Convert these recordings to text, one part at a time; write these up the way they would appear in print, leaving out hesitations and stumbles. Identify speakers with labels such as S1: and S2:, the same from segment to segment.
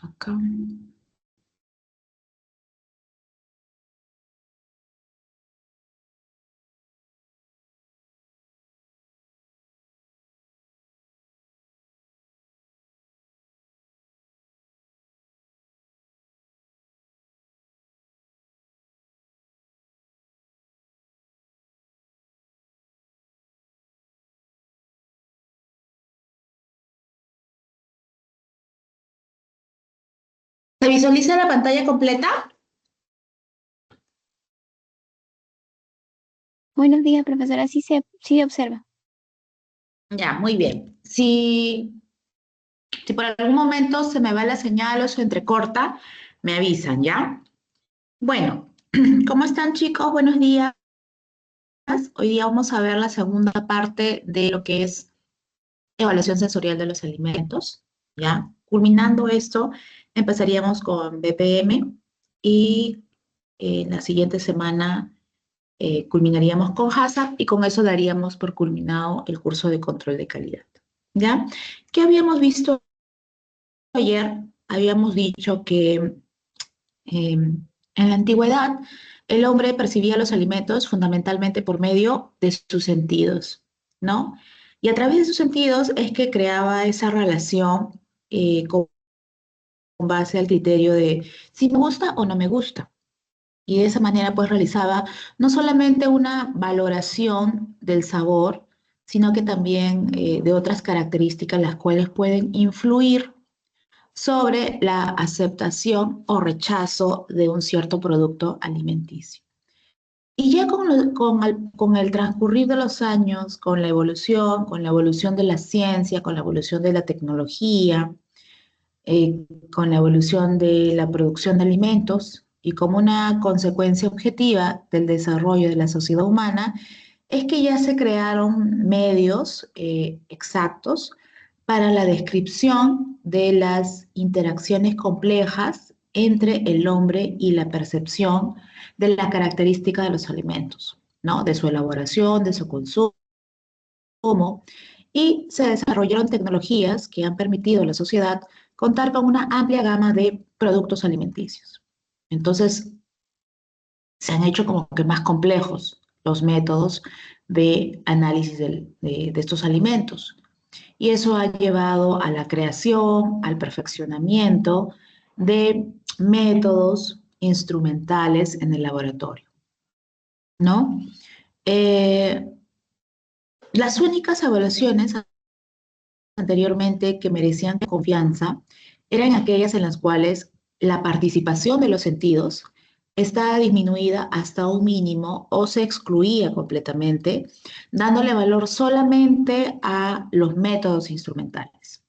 S1: Acá. ¿Se visualiza la pantalla completa?
S2: Buenos días, profesora. Sí observa.
S1: Ya, muy bien. Si por algún momento se me va la señal o se entrecorta, me avisan, ¿ya? Bueno, ¿cómo están chicos? Buenos días. Hoy día vamos a ver la segunda parte de lo que es evaluación sensorial de los alimentos, ¿ya? Culminando esto, empezaríamos con BPM y la siguiente semana culminaríamos con HACCP y con eso daríamos por culminado el curso de control de calidad, ¿ya? ¿Qué habíamos visto ayer? Habíamos dicho que en la antigüedad el hombre percibía los alimentos fundamentalmente por medio de sus sentidos, ¿no? Y a través de sus sentidos es que creaba esa relación con base al criterio de si me gusta o no me gusta. Y de esa manera pues realizaba no solamente una valoración del sabor, sino que también de otras características las cuales pueden influir sobre la aceptación o rechazo de un cierto producto alimenticio. Y ya con el transcurrir de los años, con la evolución de la ciencia, con la evolución de la tecnología, con la evolución de la producción de alimentos y como una consecuencia objetiva del desarrollo de la sociedad humana, es que ya se crearon medios exactos para la descripción de las interacciones complejas entre el hombre y la percepción de la característica de los alimentos, ¿no? De su elaboración, de su consumo, y se desarrollaron tecnologías que han permitido a la sociedad contar con una amplia gama de productos alimenticios. Entonces, se han hecho como que más complejos los métodos de análisis de estos alimentos. Y eso ha llevado a la creación, al perfeccionamiento de métodos instrumentales en el laboratorio, ¿no? Eh, las únicas evaluaciones anteriormente que merecían confianza eran aquellas en las cuales la participación de los sentidos estaba disminuida hasta un mínimo o se excluía completamente, dándole valor solamente a los métodos instrumentales.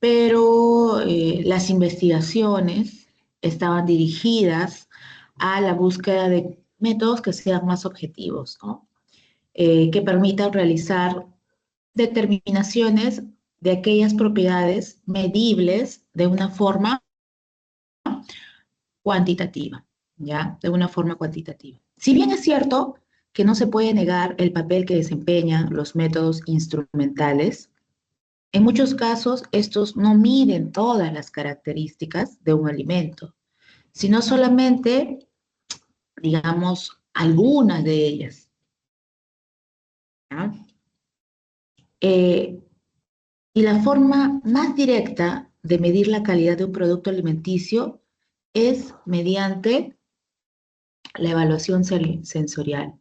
S1: Pero las investigaciones estaban dirigidas a la búsqueda de métodos que sean más objetivos, ¿no? Que permitan realizar determinaciones de aquellas propiedades medibles de una forma cuantitativa, ¿ya? De una forma cuantitativa. Si bien es cierto que no se puede negar el papel que desempeñan los métodos instrumentales, en muchos casos estos no miden todas las características de un alimento, sino solamente, digamos, algunas de ellas, ¿ya? Eh, Y la forma más directa de medir la calidad de un producto alimenticio es mediante la evaluación sensorial,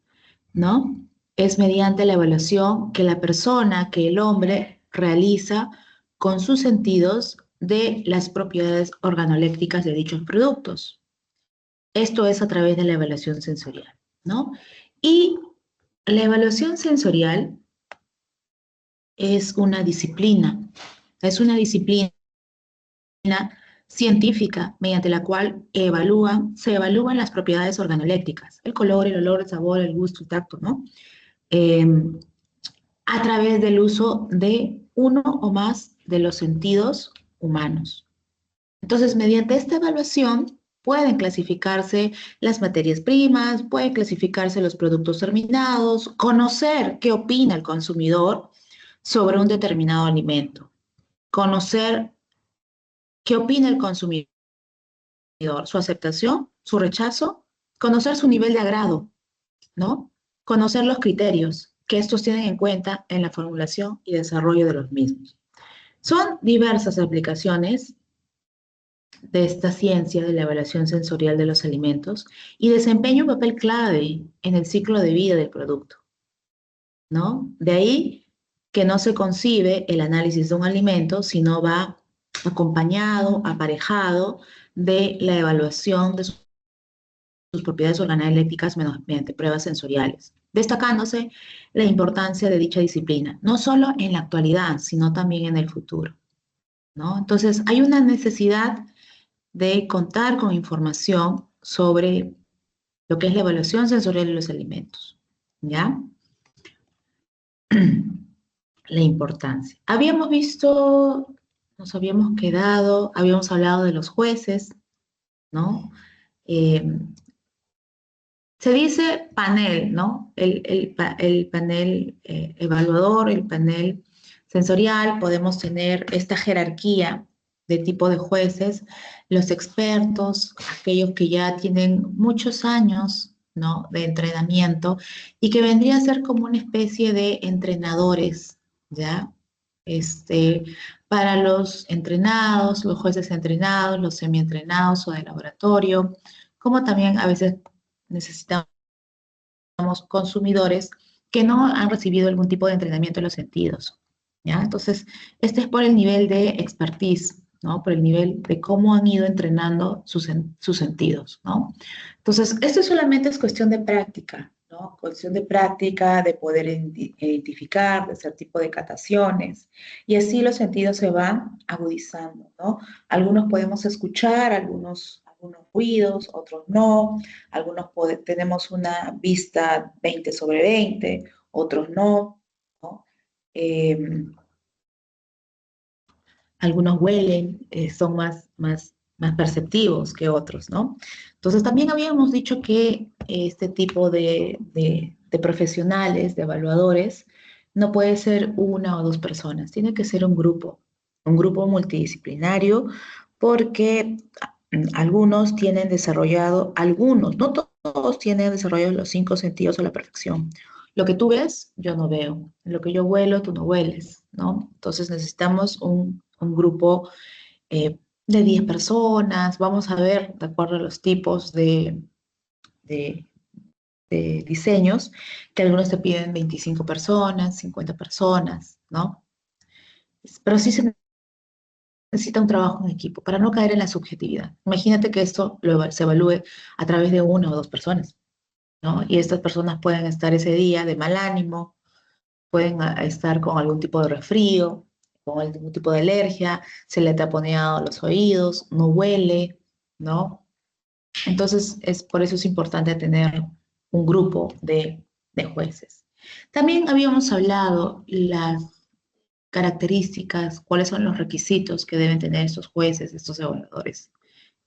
S1: ¿no? Es mediante la evaluación que la persona, que el hombre realiza con sus sentidos de las propiedades organolépticas de dichos productos. Esto es a través de la evaluación sensorial, ¿no? Y la evaluación sensorial es una disciplina científica mediante la cual se evalúan las propiedades organolépticas, el color, el olor, el sabor, el gusto, el tacto, ¿no? Eh, a través del uso de uno o más de los sentidos humanos. Entonces, mediante esta evaluación pueden clasificarse las materias primas, pueden clasificarse los productos terminados, conocer qué opina el consumidor sobre un determinado alimento. conocer qué opina el consumidor, su aceptación, su rechazo, conocer su nivel de agrado, ¿no? Conocer los criterios que estos tienen en cuenta en la formulación y desarrollo de los mismos. Son diversas aplicaciones de esta ciencia de la evaluación sensorial de los alimentos y desempeña un papel clave en el ciclo de vida del producto, ¿no? De ahí que no se concibe el análisis de un alimento, sino va acompañado, aparejado de la evaluación de sus propiedades organolépticas mediante pruebas sensoriales, destacándose la importancia de dicha disciplina, no solo en la actualidad, sino también en el futuro, ¿no? Entonces, hay una necesidad de contar con información sobre lo que es la evaluación sensorial de los alimentos, ¿ya? La importancia. Habíamos visto, nos habíamos quedado, habíamos hablado de los jueces, ¿no? Eh, Se dice panel, ¿no? El panel evaluador, el panel sensorial, podemos tener esta jerarquía de tipo de jueces, los expertos, aquellos que ya tienen muchos años, ¿no? De entrenamiento y que vendría a ser como una especie de entrenadores, ¿ya? Este, para los entrenados, los jueces entrenados, los semi-entrenados o de laboratorio, como también a veces necesitamos consumidores que no han recibido algún tipo de entrenamiento en los sentidos, ¿ya? Entonces, este es por el nivel de expertise, ¿no? Por el nivel de cómo han ido entrenando sus sentidos, ¿no? Entonces, esto solamente es cuestión de práctica, ¿no? Cuestión de práctica, de poder identificar, de hacer tipo de cataciones, y así los sentidos se van agudizando, ¿no? Algunos podemos escuchar, algunos ruidos, otros no, algunos tenemos una vista 20/20, otros no, ¿no? Eh, algunos huelen, son más perceptivos que otros, ¿no? Entonces también habíamos dicho que este tipo de profesionales, de evaluadores, no puede ser una o dos personas, tiene que ser un grupo multidisciplinario, porque algunos tienen desarrollado, algunos, no todos tienen desarrollados los 5 sentidos a la perfección. Lo que tú ves, yo no veo. Lo que yo huelo, tú no hueles, ¿no? Entonces necesitamos un grupo de 10 personas. Vamos a ver, de acuerdo a los tipos de, de diseños, que algunos te piden 25 personas, 50 personas, ¿no? Pero sí se necesita un trabajo en equipo para no caer en la subjetividad. Imagínate que esto se evalúe a través de una o dos personas, ¿no? Y estas personas pueden estar ese día de mal ánimo, pueden estar con algún tipo de resfrío, con algún tipo de alergia, se le ha taponeado los oídos, no huele, ¿no? Entonces, por eso es importante tener un grupo de jueces. También habíamos hablado las características, cuáles son los requisitos que deben tener estos jueces, estos evaluadores,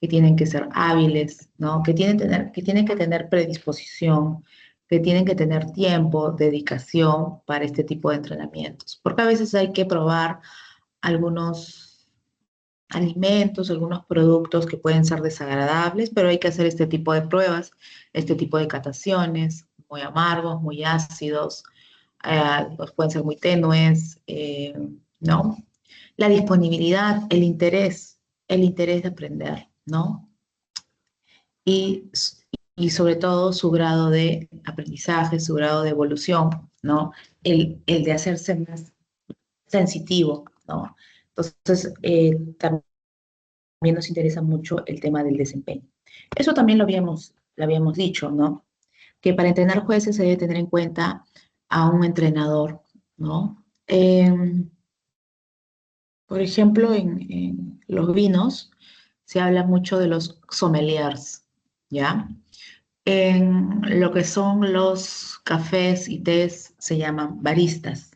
S1: que tienen que ser hábiles, ¿no? Que tienen que tener predisposición, que tienen que tener tiempo, dedicación para este tipo de entrenamientos, porque a veces hay que probar algunos alimentos, algunos productos que pueden ser desagradables, pero hay que hacer este tipo de pruebas, este tipo de cataciones, muy amargos, muy ácidos, pues pueden ser muy tenues, ¿no? La disponibilidad, el interés de aprender, ¿no? Y, y sobre todo su grado de aprendizaje, su grado de evolución, ¿no? El de hacerse más sensitivo, ¿no? Entonces, también nos interesa mucho el tema del desempeño. Eso también lo habíamos dicho, ¿no? Que para entrenar jueces se debe tener en cuenta a un entrenador, ¿no? Por ejemplo, en los vinos se habla mucho de los sommeliers, ¿ya? En lo que son los cafés y tés se llaman baristas,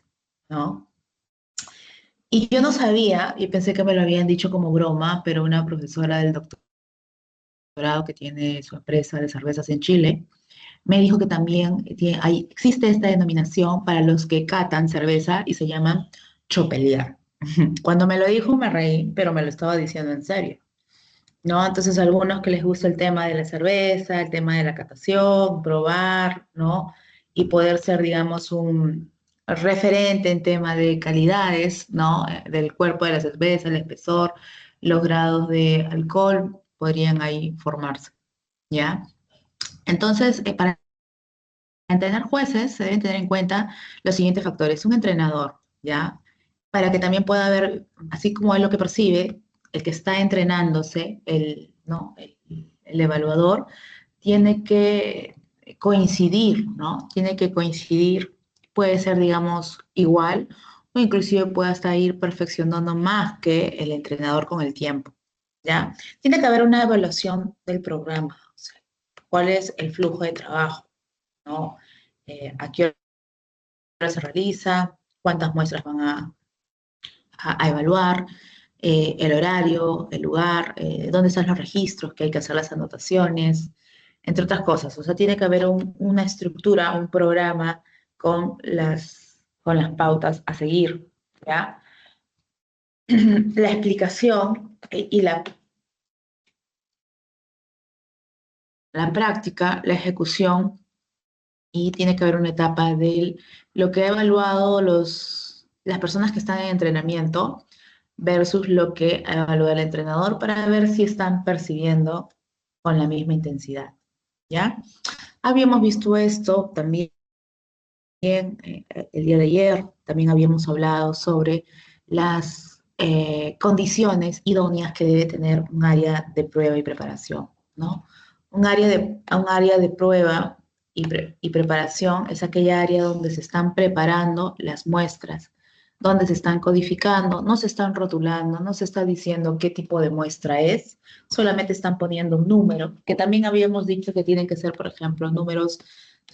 S1: ¿no? Y yo no sabía, y pensé que me lo habían dicho como broma, pero una profesora del doctorado que tiene su empresa de cervezas en Chile, me dijo que también existe esta denominación para los que catan cerveza y se llaman chopelier. Cuando me lo dijo me reí, pero me lo estaba diciendo en serio, ¿no? Entonces, algunos que les gusta el tema de la cerveza, el tema de la catación, probar, ¿no? Y poder ser, digamos, un referente en tema de calidades, ¿no? Del cuerpo de la cerveza, el espesor, los grados de alcohol, podrían ahí formarse, ¿ya? Entonces, para entrenar jueces se deben tener en cuenta los siguientes factores. Un entrenador, ¿ya? Para que también pueda ver, así como él lo que percibe, el que está entrenándose, el, ¿no? El evaluador, tiene que coincidir, ¿no? Tiene que coincidir, puede ser, digamos, igual, o inclusive puede hasta ir perfeccionando más que el entrenador con el tiempo, ¿ya? Tiene que haber una evaluación del programa, o sea, cuál es el flujo de trabajo, ¿no? A qué hora se realiza, cuántas muestras van a evaluar, el horario, el lugar, dónde están los registros, que hay que hacer las anotaciones, entre otras cosas. O sea, tiene que haber una estructura, un programa con las pautas a seguir, ¿ya? La explicación y la práctica, la ejecución, y tiene que haber una etapa de lo que ha evaluado las personas que están en entrenamiento versus lo que evalúa el entrenador para ver si están percibiendo con la misma intensidad, ¿ya? Habíamos visto esto también el día de ayer, también habíamos hablado sobre las condiciones idóneas que debe tener un área de prueba y preparación, ¿no? Un área de prueba y preparación es aquella área donde se están preparando las muestras, donde se están codificando, no se están rotulando, no se está diciendo qué tipo de muestra es, solamente están poniendo un número, que también habíamos dicho que tienen que ser, por ejemplo, números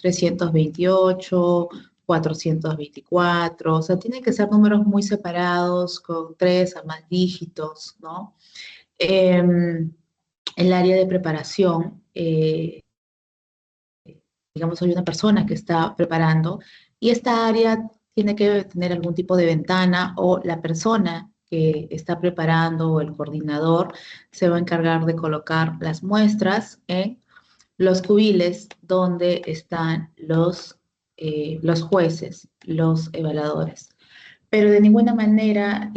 S1: 328, 424, o sea, tienen que ser números muy separados, con tres a más dígitos, ¿no? El área de preparación, digamos, hay una persona que está preparando y esta área tiene que tener algún tipo de ventana o la persona que está preparando o el coordinador se va a encargar de colocar las muestras en los cubiles donde están los jueces, los evaluadores. Pero de ninguna manera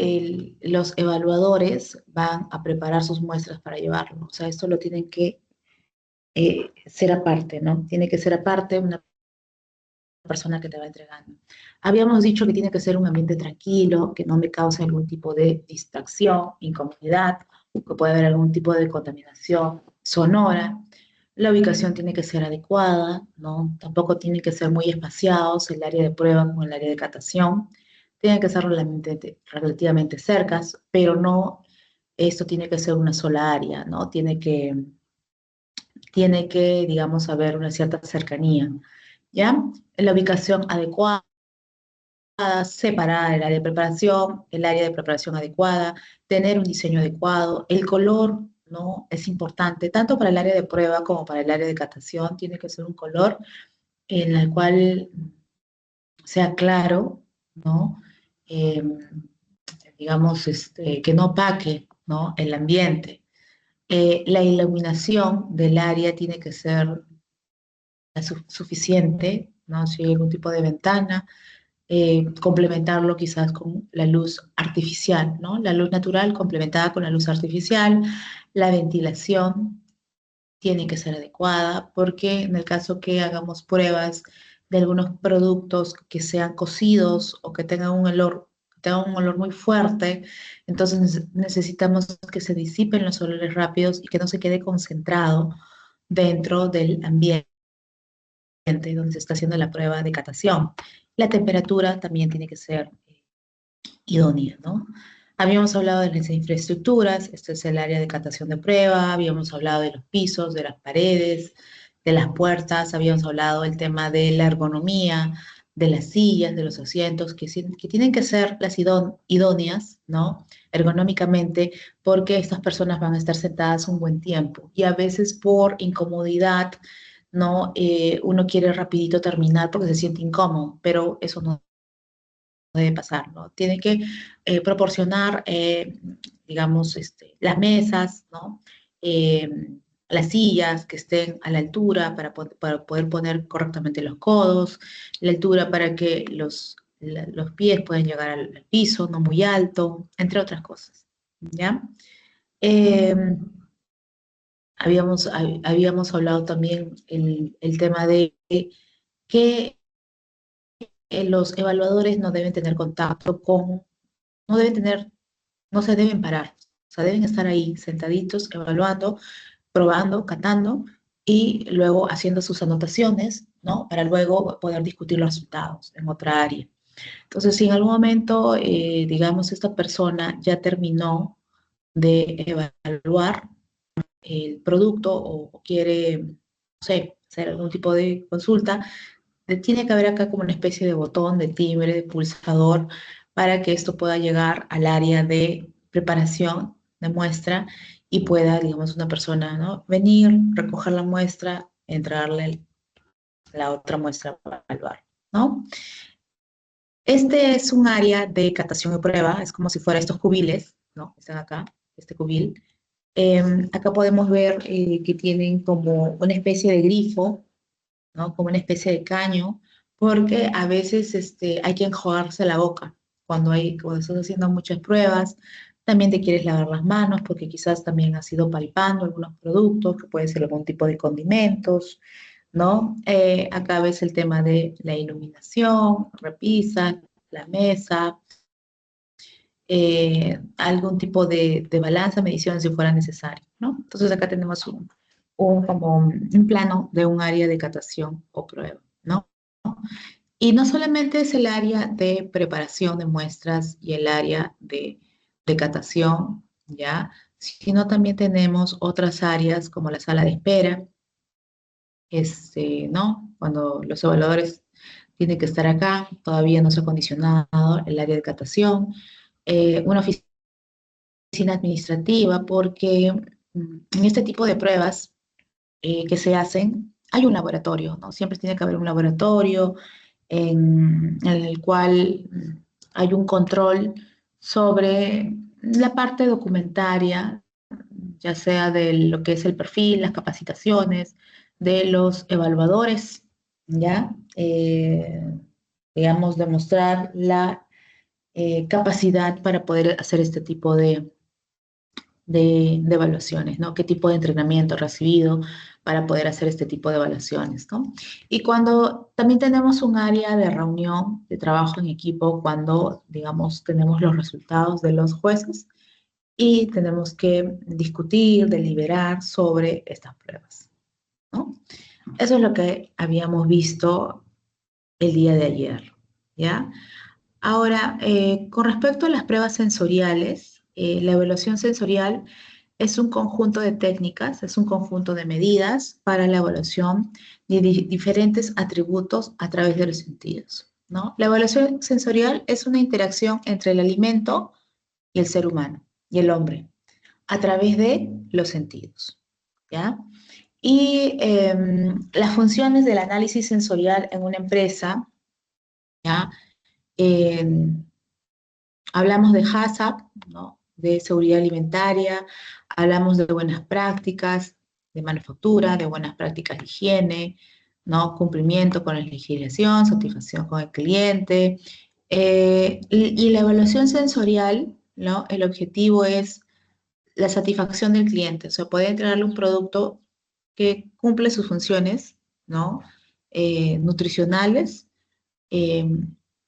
S1: los evaluadores van a preparar sus muestras para llevarlo. O sea, esto lo tienen que ser aparte, ¿no? Tiene que ser aparte una persona que te va entregando. Habíamos dicho que tiene que ser un ambiente tranquilo, que no me cause algún tipo de distracción, incomodidad, que puede haber algún tipo de contaminación sonora. La ubicación tiene que ser adecuada, ¿no? Tampoco tiene que ser muy espaciados el área de prueba con el área de catación. Tienen que ser relativamente cercas, pero no, esto tiene que ser una sola área, ¿no? Tiene que, digamos, haber una cierta cercanía, ¿ya? La ubicación adecuada, separar el área de preparación, el área de preparación adecuada, tener un diseño adecuado, el color, ¿no? Es importante, tanto para el área de prueba como para el área de catación, tiene que ser un color en el cual sea claro, ¿no? Eh, digamos, que no opaque, ¿no? El ambiente. La iluminación del área tiene que ser suficiente, ¿no? Si hay algún tipo de ventana, complementarlo quizás con la luz artificial, ¿no? La luz natural complementada con la luz artificial, la ventilación tiene que ser adecuada, porque en el caso que hagamos pruebas de algunos productos que sean cocidos o que tengan un olor muy fuerte, entonces necesitamos que se disipen los olores rápidos y que no se quede concentrado dentro del ambiente donde se está haciendo la prueba de catación. La temperatura también tiene que ser idónea, ¿no? Habíamos hablado de las infraestructuras, este es el área de catación de prueba, habíamos hablado de los pisos, de las paredes, de las puertas, habíamos hablado del tema de la ergonomía, de las sillas, de los asientos, que tienen que ser las idóneas, ¿no? Ergonómicamente, porque estas personas van a estar sentadas un buen tiempo y a veces por incomodidad, ¿no? Uno quiere rapidito terminar porque se siente incómodo, pero eso no debe pasar, ¿no? Tiene que proporcionar, digamos, las mesas, ¿no? Las sillas que estén a la altura para poder poner correctamente los codos, la altura para que los pies puedan llegar al piso, no muy alto, entre otras cosas, ¿ya? Eh, habíamos hablado también el tema de que los evaluadores no deben tener contacto no deben tener, no se deben parar, o sea, deben estar ahí sentaditos, evaluando, probando, catando y luego haciendo sus anotaciones, ¿no? Para luego poder discutir los resultados en otra área. Entonces, si en algún momento, digamos, esta persona ya terminó de evaluar el producto o quiere, no sé, hacer algún tipo de consulta, tiene que haber acá como una especie de botón, de timbre, de pulsador, para que esto pueda llegar al área de preparación de muestra y pueda, digamos, una persona, ¿no? Venir, recoger la muestra, entregarle la otra muestra para evaluar, ¿no? Este es un área de catación y prueba, es como si fuera estos cubiles, ¿no? Están acá, este cubil. Acá podemos ver que tienen como una especie de grifo, ¿no? Como una especie de caño, porque a veces hay que enjuagarse la boca cuando estás haciendo muchas pruebas. También te quieres lavar las manos porque quizás también has ido palpando algunos productos, que puede ser algún tipo de condimentos, ¿no? Acá ves el tema de la iluminación, repisas la mesa, algún tipo de balanza, medición si fuera necesario, ¿no? Entonces acá tenemos como un plano de un área de catación o prueba, ¿no? Y no solamente es el área de preparación de muestras y el área de catación, ¿ya? Sino también tenemos otras áreas como la sala de espera, ¿no? Cuando los evaluadores tienen que estar acá, todavía no se ha acondicionado el área de catación, una oficina administrativa, porque en este tipo de pruebas que se hacen, hay un laboratorio, ¿no? Siempre tiene que haber un laboratorio en el cual hay un control sobre la parte documentaria, ya sea de lo que es el perfil, las capacitaciones de los evaluadores, ¿ya? Digamos, demostrar la capacidad para poder hacer este tipo de evaluaciones, ¿no? ¿Qué tipo de entrenamiento ha recibido para poder hacer este tipo de evaluaciones, ¿no? Y cuando también tenemos un área de reunión, de trabajo en equipo, cuando, digamos, tenemos los resultados de los jueces y tenemos que discutir, deliberar sobre estas pruebas, ¿no? Eso es lo que habíamos visto el día de ayer, ¿ya? Ahora, con respecto a las pruebas sensoriales, la evaluación sensorial es un conjunto de técnicas, es un conjunto de medidas para la evaluación de diferentes atributos a través de los sentidos, ¿no? La evaluación sensorial es una interacción entre el alimento y el ser humano, y el hombre, a través de los sentidos, ¿ya? Y las funciones del análisis sensorial en una empresa, ¿ya? Em, Hablamos de HACCP, ¿no? De seguridad alimentaria, hablamos de buenas prácticas de manufactura, de buenas prácticas de higiene, ¿no? Cumplimiento con la legislación, satisfacción con el cliente. Y la evaluación sensorial, ¿no? El objetivo es la satisfacción del cliente, o sea, poder entregarle un producto que cumple sus funciones, ¿no? Nutricionales, eh,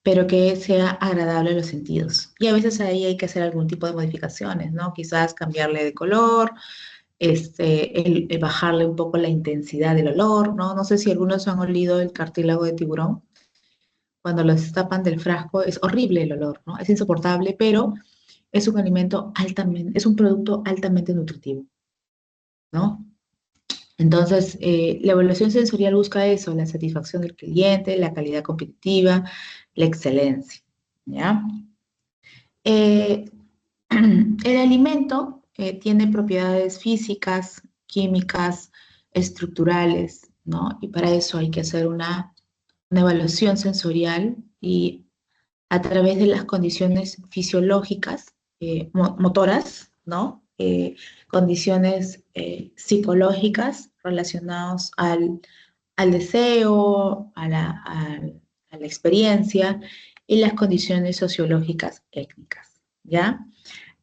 S1: pero que sea agradable a los sentidos. Y a veces ahí hay que hacer algún tipo de modificaciones, ¿no? Quizás cambiarle de color, el bajarle un poco la intensidad del olor, ¿no? No sé si algunos han olido el cartílago de tiburón. Cuando lo destapan del frasco es horrible el olor, ¿no? Es insoportable, pero es un alimento altamente, es un producto altamente nutritivo, ¿no? Entonces, la evaluación sensorial busca eso, la satisfacción del cliente, la calidad competitiva, la excelencia, ¿ya? Eh, el alimento tiene propiedades físicas, químicas, estructurales, ¿no? Y para eso hay que hacer una evaluación sensorial y a través de las condiciones fisiológicas, motoras, ¿no? Condiciones psicológicas relacionadas al deseo, a la experiencia y las condiciones sociológicas étnicas, ¿ya?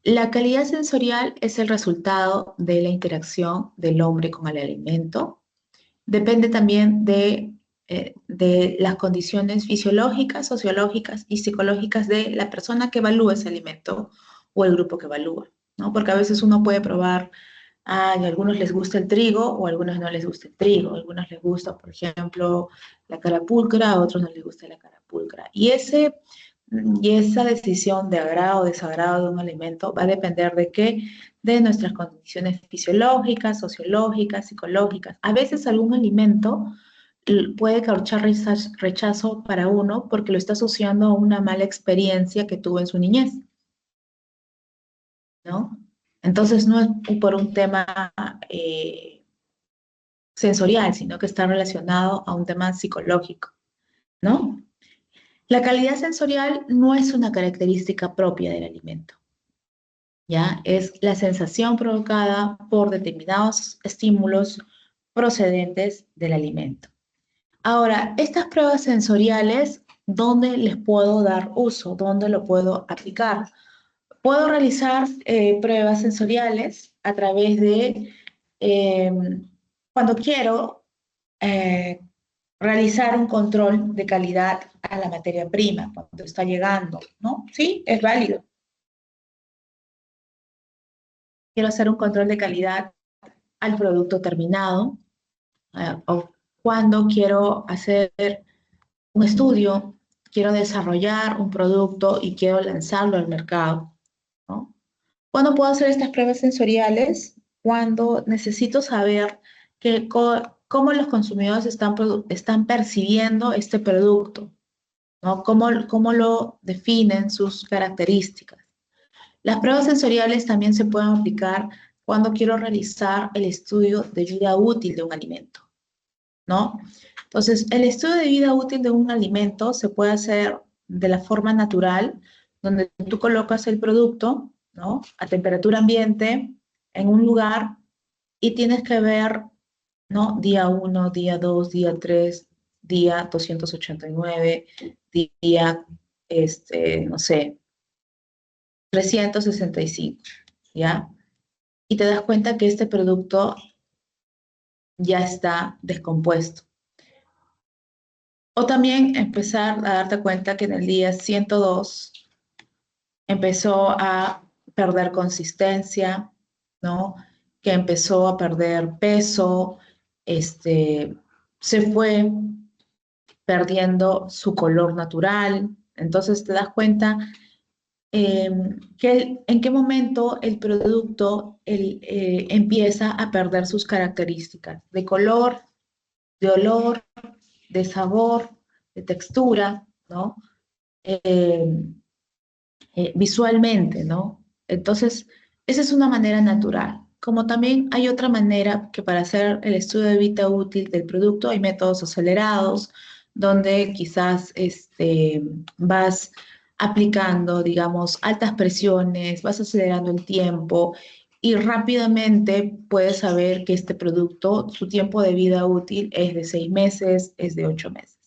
S1: La calidad sensorial es el resultado de la interacción del hombre con el alimento. Depende también de las condiciones fisiológicas, sociológicas y psicológicas de la persona que evalúa ese alimento o el grupo que evalúa, ¿no? Porque a veces uno puede probar, a algunos les gusta el trigo o a algunos no les gusta el trigo, a algunos les gusta, por ejemplo, la cara pulcra, a otros no les gusta la cara pulcra. Y esa decisión de agrado o desagrado de un alimento va a depender de qué, de nuestras condiciones fisiológicas, sociológicas, psicológicas. A veces algún alimento puede causar rechazo para uno porque lo está asociando a una mala experiencia que tuvo en su niñez, ¿no? Entonces no es por un tema sensorial, sino que está relacionado a un tema psicológico, ¿no? La calidad sensorial no es una característica propia del alimento, ¿ya? Es la sensación provocada por determinados estímulos procedentes del alimento. Ahora, estas pruebas sensoriales, ¿dónde les puedo dar uso? ¿Dónde lo puedo aplicar? Puedo realizar pruebas sensoriales a través de eh, cuando quiero eh, realizar un control de calidad a la materia prima, cuando está llegando, ¿no? Sí, es válido. Quiero hacer un control de calidad al producto terminado, o cuando quiero hacer un estudio, quiero desarrollar un producto y quiero lanzarlo al mercado, ¿no? ¿Cuándo puedo hacer estas pruebas sensoriales? Cuando necesito saber cómo los consumidores están percibiendo este producto, ¿no? Cómo lo definen sus características. Las pruebas sensoriales también se pueden aplicar cuando quiero realizar el estudio de vida útil de un alimento, ¿no? Entonces, el estudio de vida útil de un alimento se puede hacer de la forma natural, donde tú colocas el producto, ¿no? A temperatura ambiente, en un lugar, y tienes que ver, ¿no? Día 1, día 2, día 3, día 289, día, no sé, 365, ¿ya? Y te das cuenta que este producto ya está descompuesto. O también empezar a darte cuenta que en el día 102 empezó a perder consistencia, ¿no? Que empezó a perder peso, se fue perdiendo su color natural. Entonces te das cuenta en qué momento el producto empieza a perder sus características de color, de olor, de sabor, de textura, ¿no? Eh, Visualmente, ¿no? Entonces, esa es una manera natural. Como también hay otra manera que para hacer el estudio de vida útil del producto hay métodos acelerados, donde quizás vas aplicando, digamos, altas presiones, vas acelerando el tiempo y rápidamente puedes saber que este producto, su tiempo de vida útil es de 6 meses, es de 8 meses,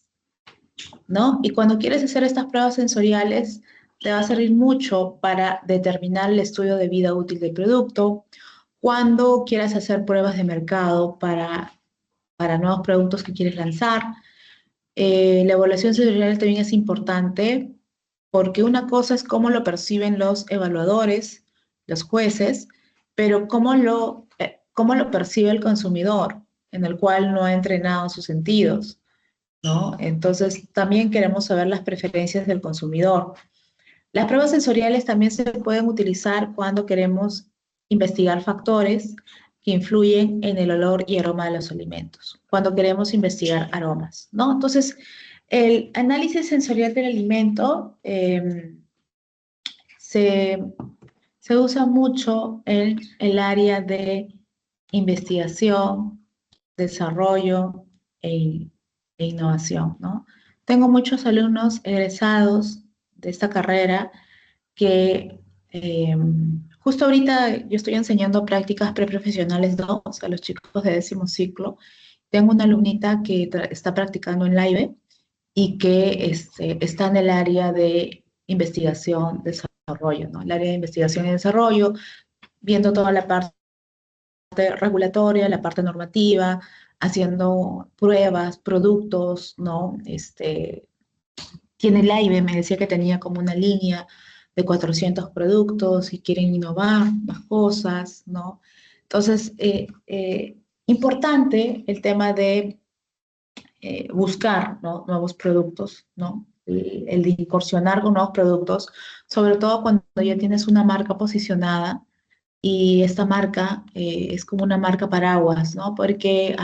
S1: ¿no? Y cuando quieres hacer estas pruebas sensoriales, te va a servir mucho para determinar el estudio de vida útil del producto, cuando quieras hacer pruebas de mercado para nuevos productos que quieres lanzar. La evaluación sensorial también es importante porque una cosa es cómo lo perciben los evaluadores, los jueces, pero cómo lo percibe el consumidor, en el cual no ha entrenado sus sentidos, ¿no? Entonces, también queremos saber las preferencias del consumidor. Las pruebas sensoriales también se pueden utilizar cuando queremos investigar factores que influyen en el olor y aroma de los alimentos, cuando queremos investigar aromas, ¿no? Entonces, el análisis sensorial del alimento se, se usa mucho en el área de investigación, desarrollo e, e innovación, ¿no? Tengo muchos alumnos egresados de esta carrera que justo ahorita yo estoy enseñando prácticas preprofesionales 2 a los chicos de 10º ciclo. Tengo una alumnita que está practicando en la IBE y que está en el área de investigación, desarrollo, ¿no? El área de investigación y desarrollo, viendo toda la parte regulatoria, la parte normativa, haciendo pruebas, productos, ¿no? Tiene el AIBE, me decía que tenía como una línea de 400 productos y quieren innovar más cosas, ¿no? Entonces, importante el tema de buscar, ¿no? Nuevos productos, ¿no? El de incursionar con nuevos productos, sobre todo cuando ya tienes una marca posicionada y esta marca es como una marca paraguas, ¿no? Porque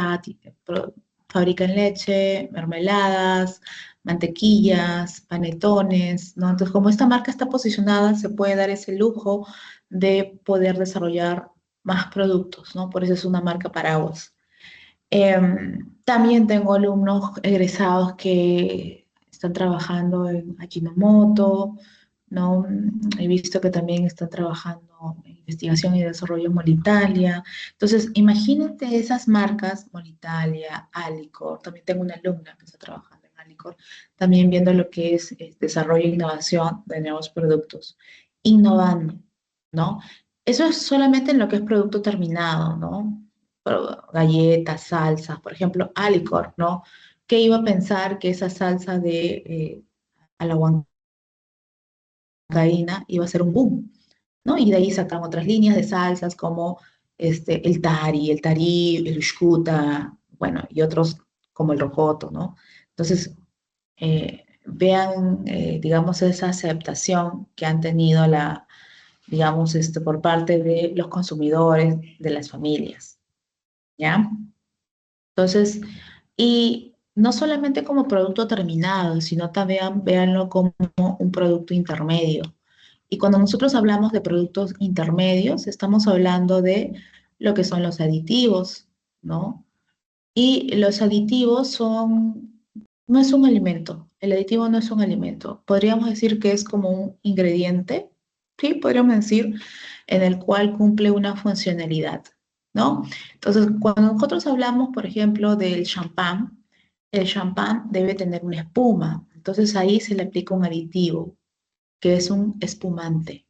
S1: fabrican leche, mermeladas, mantequillas, panetones, ¿no? Entonces, como esta marca está posicionada, se puede dar ese lujo de poder desarrollar más productos, ¿no? Por eso es una marca paraguas. También tengo alumnos egresados que están trabajando en Ajinomoto, ¿no? He visto que también están trabajando en investigación y desarrollo en Molitalia. Entonces, imagínate esas marcas, Molitalia, Alicor, también tengo una alumna que está trabajando en Alicor, también viendo lo que es desarrollo e innovación de nuevos productos, innovando, ¿no? Eso es solamente en lo que es producto terminado, ¿no? Galletas, salsas, por ejemplo, Alicor, ¿no? ¿Qué iba a pensar que esa salsa de a la huancaína iba a ser un boom, ¿no? Y de ahí sacan otras líneas de salsas como el tarí, el ushkuta, bueno, y otros como el rocoto, ¿no? Entonces, vean, digamos, esa aceptación que han tenido digamos, por parte de los consumidores, de las familias, ¿ya? Entonces, y no solamente como producto terminado, sino también véanlo como un producto intermedio. Y cuando nosotros hablamos de productos intermedios, estamos hablando de lo que son los aditivos, ¿no? Y los aditivos no es un alimento, el aditivo no es un alimento. Podríamos decir que es como un ingrediente, ¿sí? Podríamos decir, en el cual cumple una funcionalidad, ¿no? Entonces, cuando nosotros hablamos, por ejemplo, del champán, el champán debe tener una espuma. Entonces ahí se le aplica un aditivo, que es un espumante.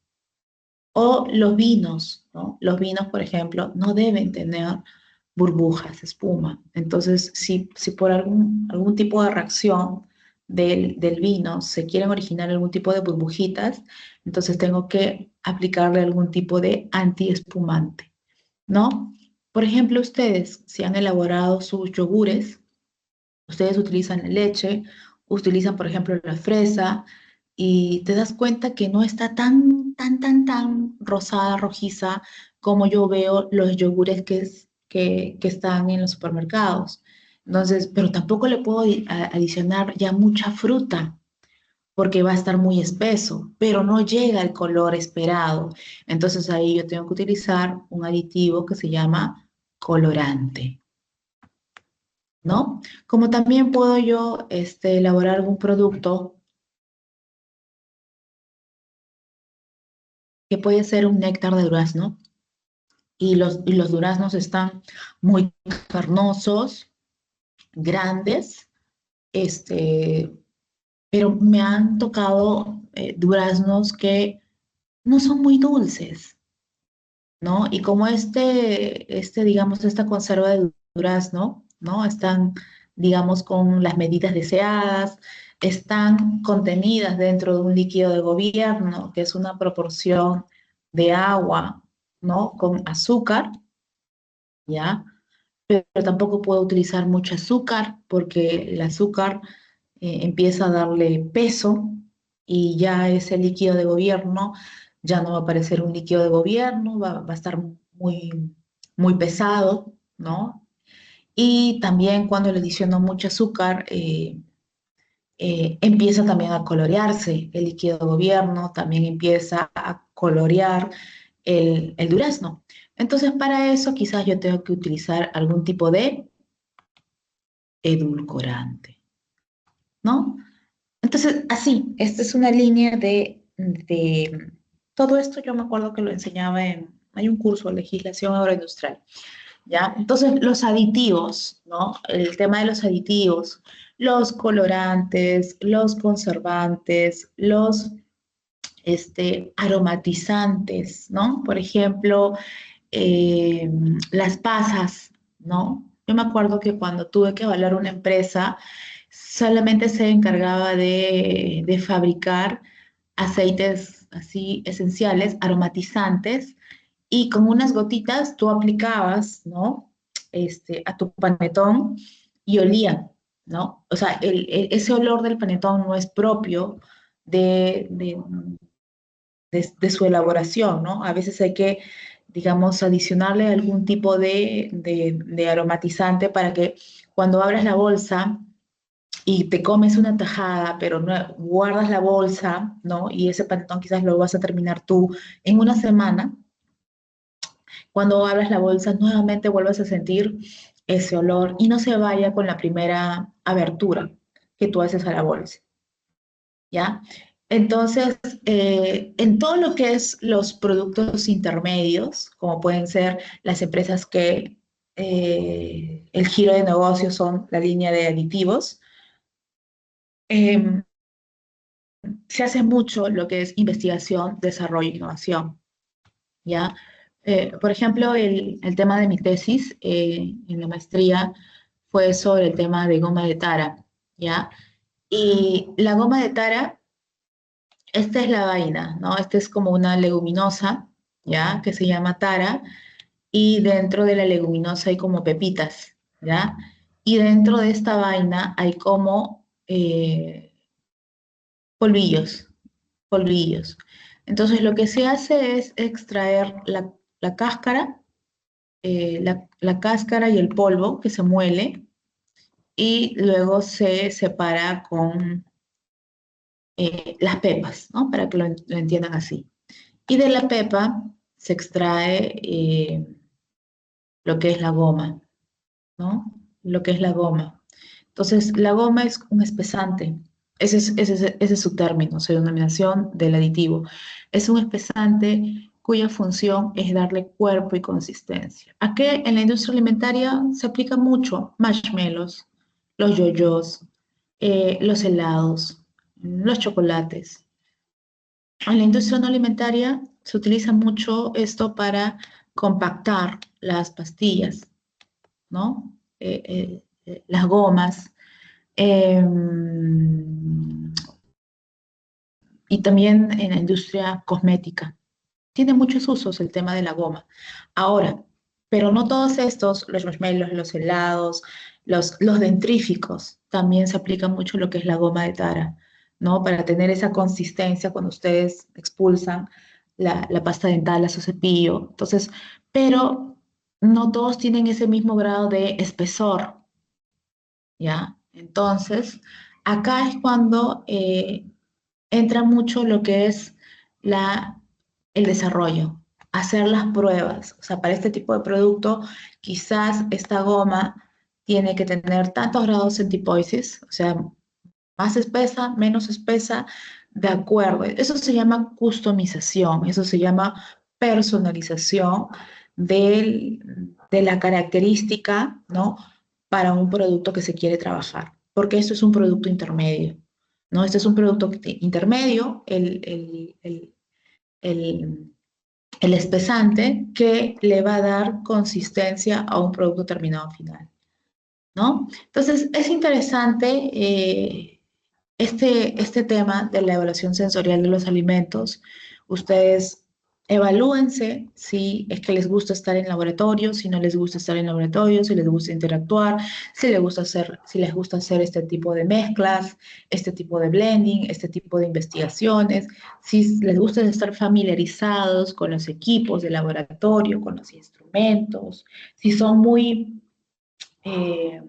S1: O los vinos, ¿no? Los vinos, por ejemplo, no deben tener burbujas, espuma. Entonces, si por algún tipo de reacción del vino se quieren originar algún tipo de burbujitas, entonces tengo que aplicarle algún tipo de antiespumante, ¿no? Por ejemplo, ustedes, si han elaborado sus yogures, ustedes utilizan la leche, utilizan, por ejemplo, la fresa, y te das cuenta que no está tan rosada, rojiza, como yo veo los yogures que están en los supermercados. Entonces, pero tampoco le puedo adicionar ya mucha fruta, porque va a estar muy espeso, pero no llega al color esperado. Entonces ahí yo tengo que utilizar un aditivo que se llama colorante, ¿no? Como también puedo yo elaborar algún producto que puede ser un néctar de durazno y los duraznos están muy carnosos, grandes, este, pero me han tocado duraznos que no son muy dulces, ¿no? Y como digamos, esta conserva de durazno, ¿no? Están, digamos, con las medidas deseadas, están contenidas dentro de un líquido de gobierno, que es una proporción de agua, ¿no? Con azúcar, ¿ya? Pero tampoco puedo utilizar mucho azúcar porque el azúcar empieza a darle peso y ya ese líquido de gobierno ya no va a parecer un líquido de gobierno, va a estar muy pesado, ¿no? Y también cuando le adiciono mucho azúcar, empieza también a colorearse el líquido de gobierno, también empieza a colorear el durazno. Entonces, para eso quizás yo tengo que utilizar algún tipo de edulcorante, ¿no? Entonces, así, esta es una línea de todo esto. Yo me acuerdo que lo enseñaba hay un curso de legislación agroindustrial, ¿ya? Entonces, los aditivos, ¿no? El tema de los aditivos, los colorantes, los conservantes, los aromatizantes, ¿no? Por ejemplo, eh, las pasas, ¿no? Yo me acuerdo que cuando tuve que evaluar una empresa, solamente se encargaba de fabricar aceites así esenciales, aromatizantes, y con unas gotitas tú aplicabas, ¿no? A tu panetón y olía, ¿no? O sea, ese olor del panetón no es propio de, de, de su elaboración, ¿no? A veces hay que, digamos, adicionarle algún tipo de aromatizante para que cuando abras la bolsa y te comes una tajada, pero no, guardas la bolsa, ¿no? Y ese panetón quizás lo vas a terminar tú en una semana. Cuando abras la bolsa, nuevamente vuelves a sentir ese olor y no se vaya con la primera abertura que tú haces a la bolsa, ¿ya? Entonces, en todo lo que es los productos intermedios, como pueden ser las empresas que el giro de negocios son la línea de aditivos, eh, se hace mucho lo que es investigación, desarrollo e innovación, ¿ya? Por ejemplo, el tema de mi tesis en la maestría fue sobre el tema de goma de tara, ¿ya? Y la goma de tara, esta es la vaina, ¿no? Esta es como una leguminosa, ¿ya? Que se llama tara, y dentro de la leguminosa hay como pepitas, ¿ya? Y dentro de esta vaina hay como polvillos, polvillos. Entonces lo que se hace es extraer la cáscara, la cáscara y el polvo que se muele y luego se separa con las pepas, ¿no? Para que lo entiendan así. Y de la pepa se extrae lo que es la goma, ¿no? Lo que es la goma. Entonces, la goma es un espesante. Ese es su término, su denominación del aditivo. Es un espesante cuya función es darle cuerpo y consistencia. ¿A qué? En la industria alimentaria se aplica mucho marshmallows, los yoyos, los helados, los chocolates. En la industria no alimentaria se utiliza mucho esto para compactar las pastillas, ¿no? Las gomas. eh, y también en la industria cosmética. Tiene muchos usos el tema de la goma. Ahora, pero no todos estos, los marshmallows, los helados, los dentríficos, también se aplica mucho lo que es la goma de tara, ¿no? Para tener esa consistencia cuando ustedes expulsan la pasta dental a su cepillo. Entonces, pero no todos tienen ese mismo grado de espesor, ¿ya? Entonces, acá es cuando entra mucho lo que es el desarrollo, hacer las pruebas. O sea, para este tipo de producto, quizás esta goma tiene que tener tantos grados de centipoisis, o sea, más espesa, menos espesa, de acuerdo. Eso se llama customización, eso se llama personalización de la característica, ¿no? Para un producto que se quiere trabajar, porque esto es un producto intermedio, ¿no? Este es un producto intermedio, el, el espesante que le va a dar consistencia a un producto terminado final, ¿no? Entonces, es interesante este tema de la evaluación sensorial de los alimentos. Ustedes evalúense si es que les gusta estar en laboratorio, si no les gusta estar en laboratorio, si les gusta interactuar, si les gusta hacer este tipo de mezclas, este tipo de blending, este tipo de investigaciones, si les gusta estar familiarizados con los equipos de laboratorio, con los instrumentos, si son muy eh,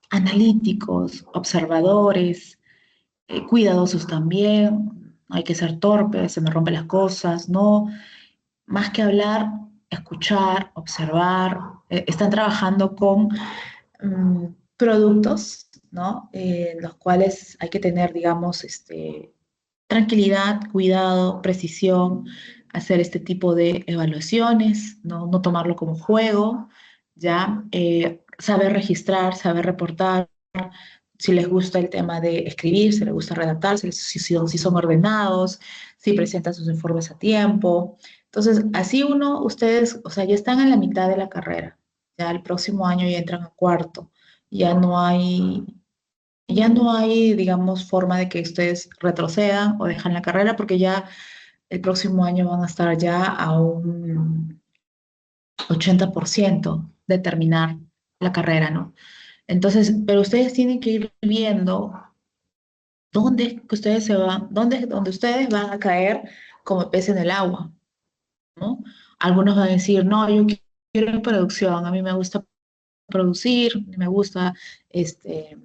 S1: analíticos, observadores, cuidadosos también, no hay que ser torpes, se me rompen las cosas, no, más que hablar, escuchar, observar, están trabajando con productos, ¿no? En los cuales hay que tener, digamos, tranquilidad, cuidado, precisión, hacer este tipo de evaluaciones, no, no tomarlo como juego, ¿ya? Saber registrar, saber reportar, si les gusta el tema de escribir, si les gusta redactar, si son ordenados, si presentan sus informes a tiempo. Entonces, así ustedes, o sea, ya están en la mitad de la carrera, ya el próximo año ya entran a cuarto, ya no hay ya no hay, digamos, forma de que ustedes retrocedan o dejan la carrera porque ya el próximo año van a estar ya a un 80% de terminar la carrera, ¿no? Entonces, pero ustedes tienen que ir viendo dónde es que ustedes se van, dónde ustedes van a caer como pez en el agua, ¿no? Algunos van a decir, no, yo quiero producción, a mí me gusta producir, me gusta este,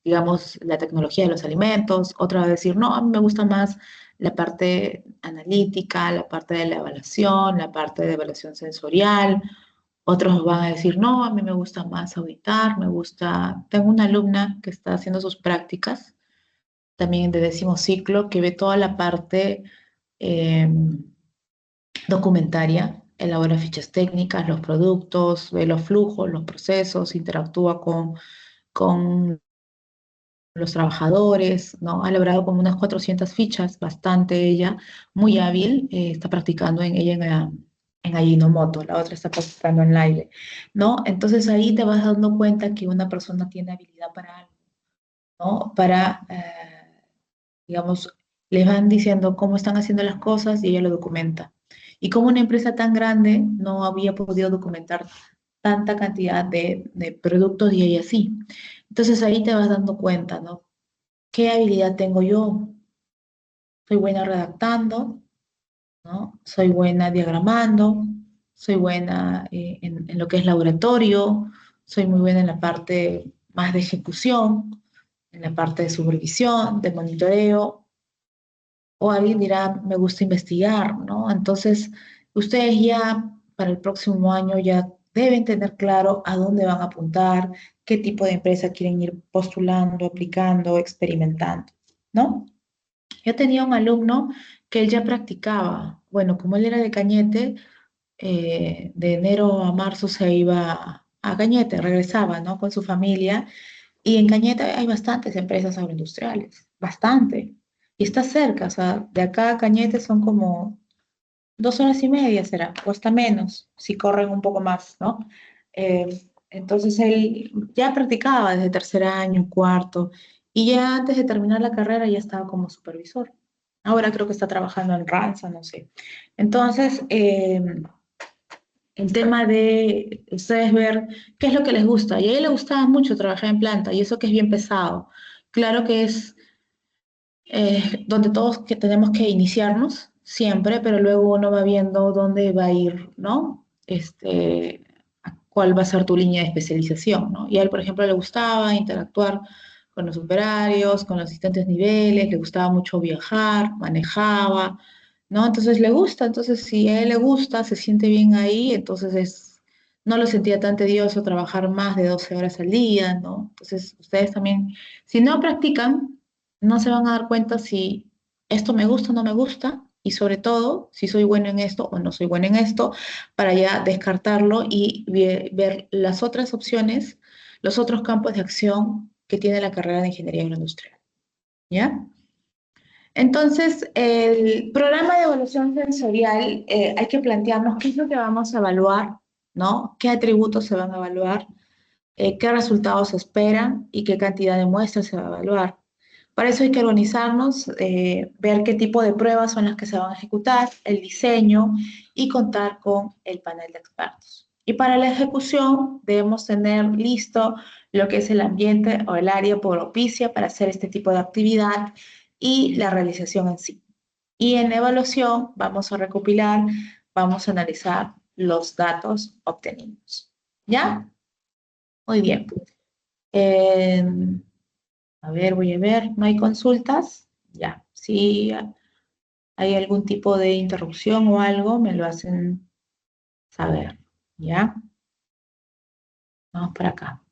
S1: digamos, la tecnología de los alimentos, otra va a decir, no, a mí me gusta más la parte analítica, la parte de la evaluación, la parte de evaluación sensorial, otros van a decir, no, a mí me gusta más auditar, me gusta, tengo una alumna que está haciendo sus prácticas, también de décimo ciclo, que ve toda la parte eh, documentaria, elabora fichas técnicas, los productos, ve los flujos, los procesos, interactúa con los trabajadores, ¿no? Ha logrado como unas 400 fichas, bastante ella, muy hábil, está practicando ella en Ajinomoto, la otra está practicando en Live, ¿no? Entonces ahí te vas dando cuenta que una persona tiene habilidad para algo, ¿no? Digamos, les van diciendo cómo están haciendo las cosas y ella lo documenta. Y como una empresa tan grande no había podido documentar tanta cantidad de productos y ella sí. Entonces ahí te vas dando cuenta, ¿no? ¿Qué habilidad tengo yo? Soy buena redactando, ¿no? Soy buena diagramando, soy buena en lo que es laboratorio, soy muy buena en la parte más de ejecución, en la parte de supervisión, de monitoreo, o alguien dirá, me gusta investigar, ¿no? Entonces, ustedes ya para el próximo año ya deben tener claro a dónde van a apuntar, qué tipo de empresa quieren ir postulando, aplicando, experimentando, ¿no? Yo tenía un alumno que él ya practicaba. Bueno, como él era de Cañete, de enero a marzo se iba a Cañete, regresaba, ¿no? Con su familia. Y en Cañete hay bastantes empresas agroindustriales, bastante. Y está cerca, o sea, de acá a Cañete son como 2 horas y media, será, o hasta menos, si corren un poco más, ¿no? Entonces él ya practicaba desde tercer año, cuarto, y ya antes de terminar la carrera ya estaba como supervisor. Ahora creo que está trabajando en Ranza, no sé. Entonces, el tema de ustedes ver qué es lo que les gusta. Y a él le gustaba mucho trabajar en planta, y eso que es bien pesado. Claro que es donde todos que tenemos que iniciarnos siempre, pero luego uno va viendo dónde va a ir, ¿no? Cuál va a ser tu línea de especialización, ¿no? Y a él, por ejemplo, le gustaba interactuar con los operarios, con los asistentes niveles, le gustaba mucho viajar, manejaba, ¿no? Entonces le gusta, entonces si a él le gusta, se siente bien ahí, entonces no lo sentía tan tedioso trabajar más de 12 horas al día, ¿no? Entonces ustedes también, si no practican, no se van a dar cuenta si esto me gusta o no me gusta, y sobre todo si soy bueno en esto o no soy bueno en esto, para ya descartarlo y ver las otras opciones, los otros campos de acción que tiene la carrera de ingeniería agroindustrial. ¿Ya? Entonces, el programa de evaluación sensorial, hay que plantearnos qué es lo que vamos a evaluar, ¿no? ¿Qué atributos se van a evaluar? ¿Qué resultados se esperan y qué cantidad de muestras se va a evaluar? Para eso hay que organizarnos, ver qué tipo de pruebas son las que se van a ejecutar, el diseño y contar con el panel de expertos. Y para la ejecución debemos tener listo lo que es el ambiente o el área propicia para hacer este tipo de actividad y la realización en sí. Y en la evaluación vamos a recopilar, vamos a analizar los datos obtenidos. ¿Ya? Muy bien. Eh, a ver, voy a ver, ¿no hay consultas? Ya, si hay algún tipo de interrupción o algo, me lo hacen saber. ¿Ya? Vamos para acá.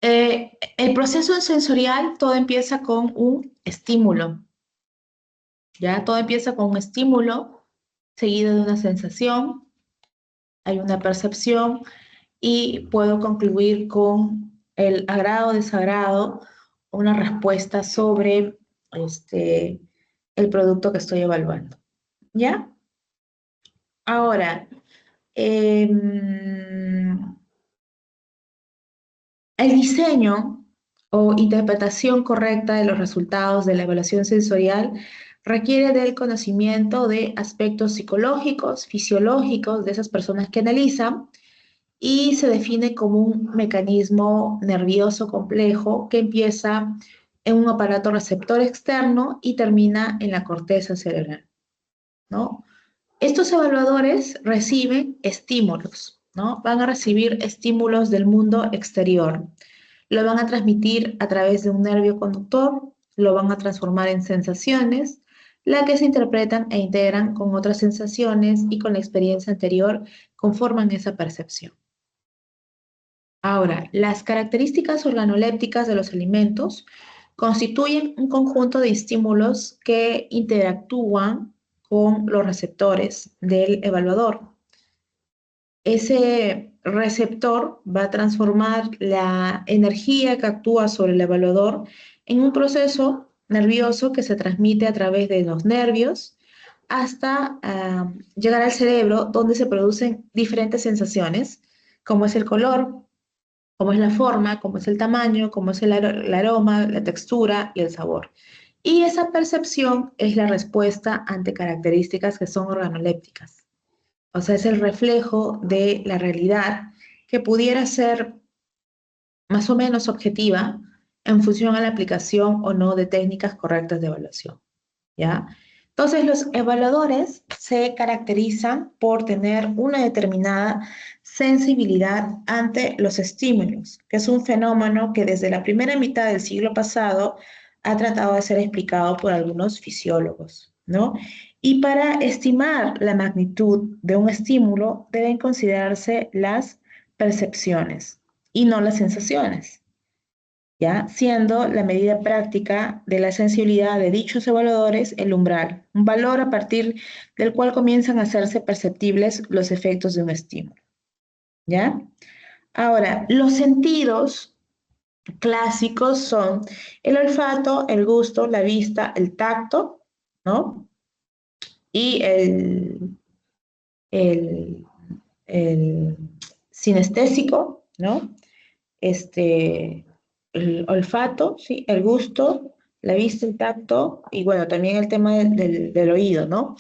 S1: El proceso sensorial, todo empieza con un estímulo, ¿ya? Todo empieza con un estímulo seguido de una sensación, hay una percepción y puedo concluir con el agrado o desagrado, una respuesta sobre el producto que estoy evaluando, ¿ya? Ahora, em, el diseño o interpretación correcta de los resultados de la evaluación sensorial requiere del conocimiento de aspectos psicológicos, fisiológicos de esas personas que analizan y se define como un mecanismo nervioso complejo que empieza en un aparato receptor externo y termina en la corteza cerebral, ¿no? Estos evaluadores reciben estímulos, ¿no? Van a recibir estímulos del mundo exterior. Lo van a transmitir a través de un nervio conductor, lo van a transformar en sensaciones, las que se interpretan e integran con otras sensaciones y con la experiencia anterior conforman esa percepción. Ahora, las características organolépticas de los alimentos constituyen un conjunto de estímulos que interactúan con los receptores del evaluador. Ese receptor va a transformar la energía que actúa sobre el evaluador en un proceso nervioso que se transmite a través de los nervios hasta llegar al cerebro, donde se producen diferentes sensaciones, como es el color, como es la forma, como es el tamaño, como es el aroma, la textura y el sabor. Y esa percepción es la respuesta ante características que son organolépticas. O sea, es el reflejo de la realidad que pudiera ser más o menos objetiva en función a la aplicación o no de técnicas correctas de evaluación, ¿ya? Entonces, los evaluadores se caracterizan por tener una determinada sensibilidad ante los estímulos, que es un fenómeno que desde la primera mitad del siglo pasado ha tratado de ser explicado por algunos fisiólogos, ¿no? Y para estimar la magnitud de un estímulo deben considerarse las percepciones y no las sensaciones, ¿ya? Siendo la medida práctica de la sensibilidad de dichos evaluadores el umbral, un valor a partir del cual comienzan a hacerse perceptibles los efectos de un estímulo, ¿ya? Ahora, los sentidos clásicos son el olfato, el gusto, la vista, el tacto, ¿no? Y el, el sinestésico, ¿no? este, el olfato, ¿sí? El gusto, la vista, el tacto y bueno, también el tema del oído, ¿no?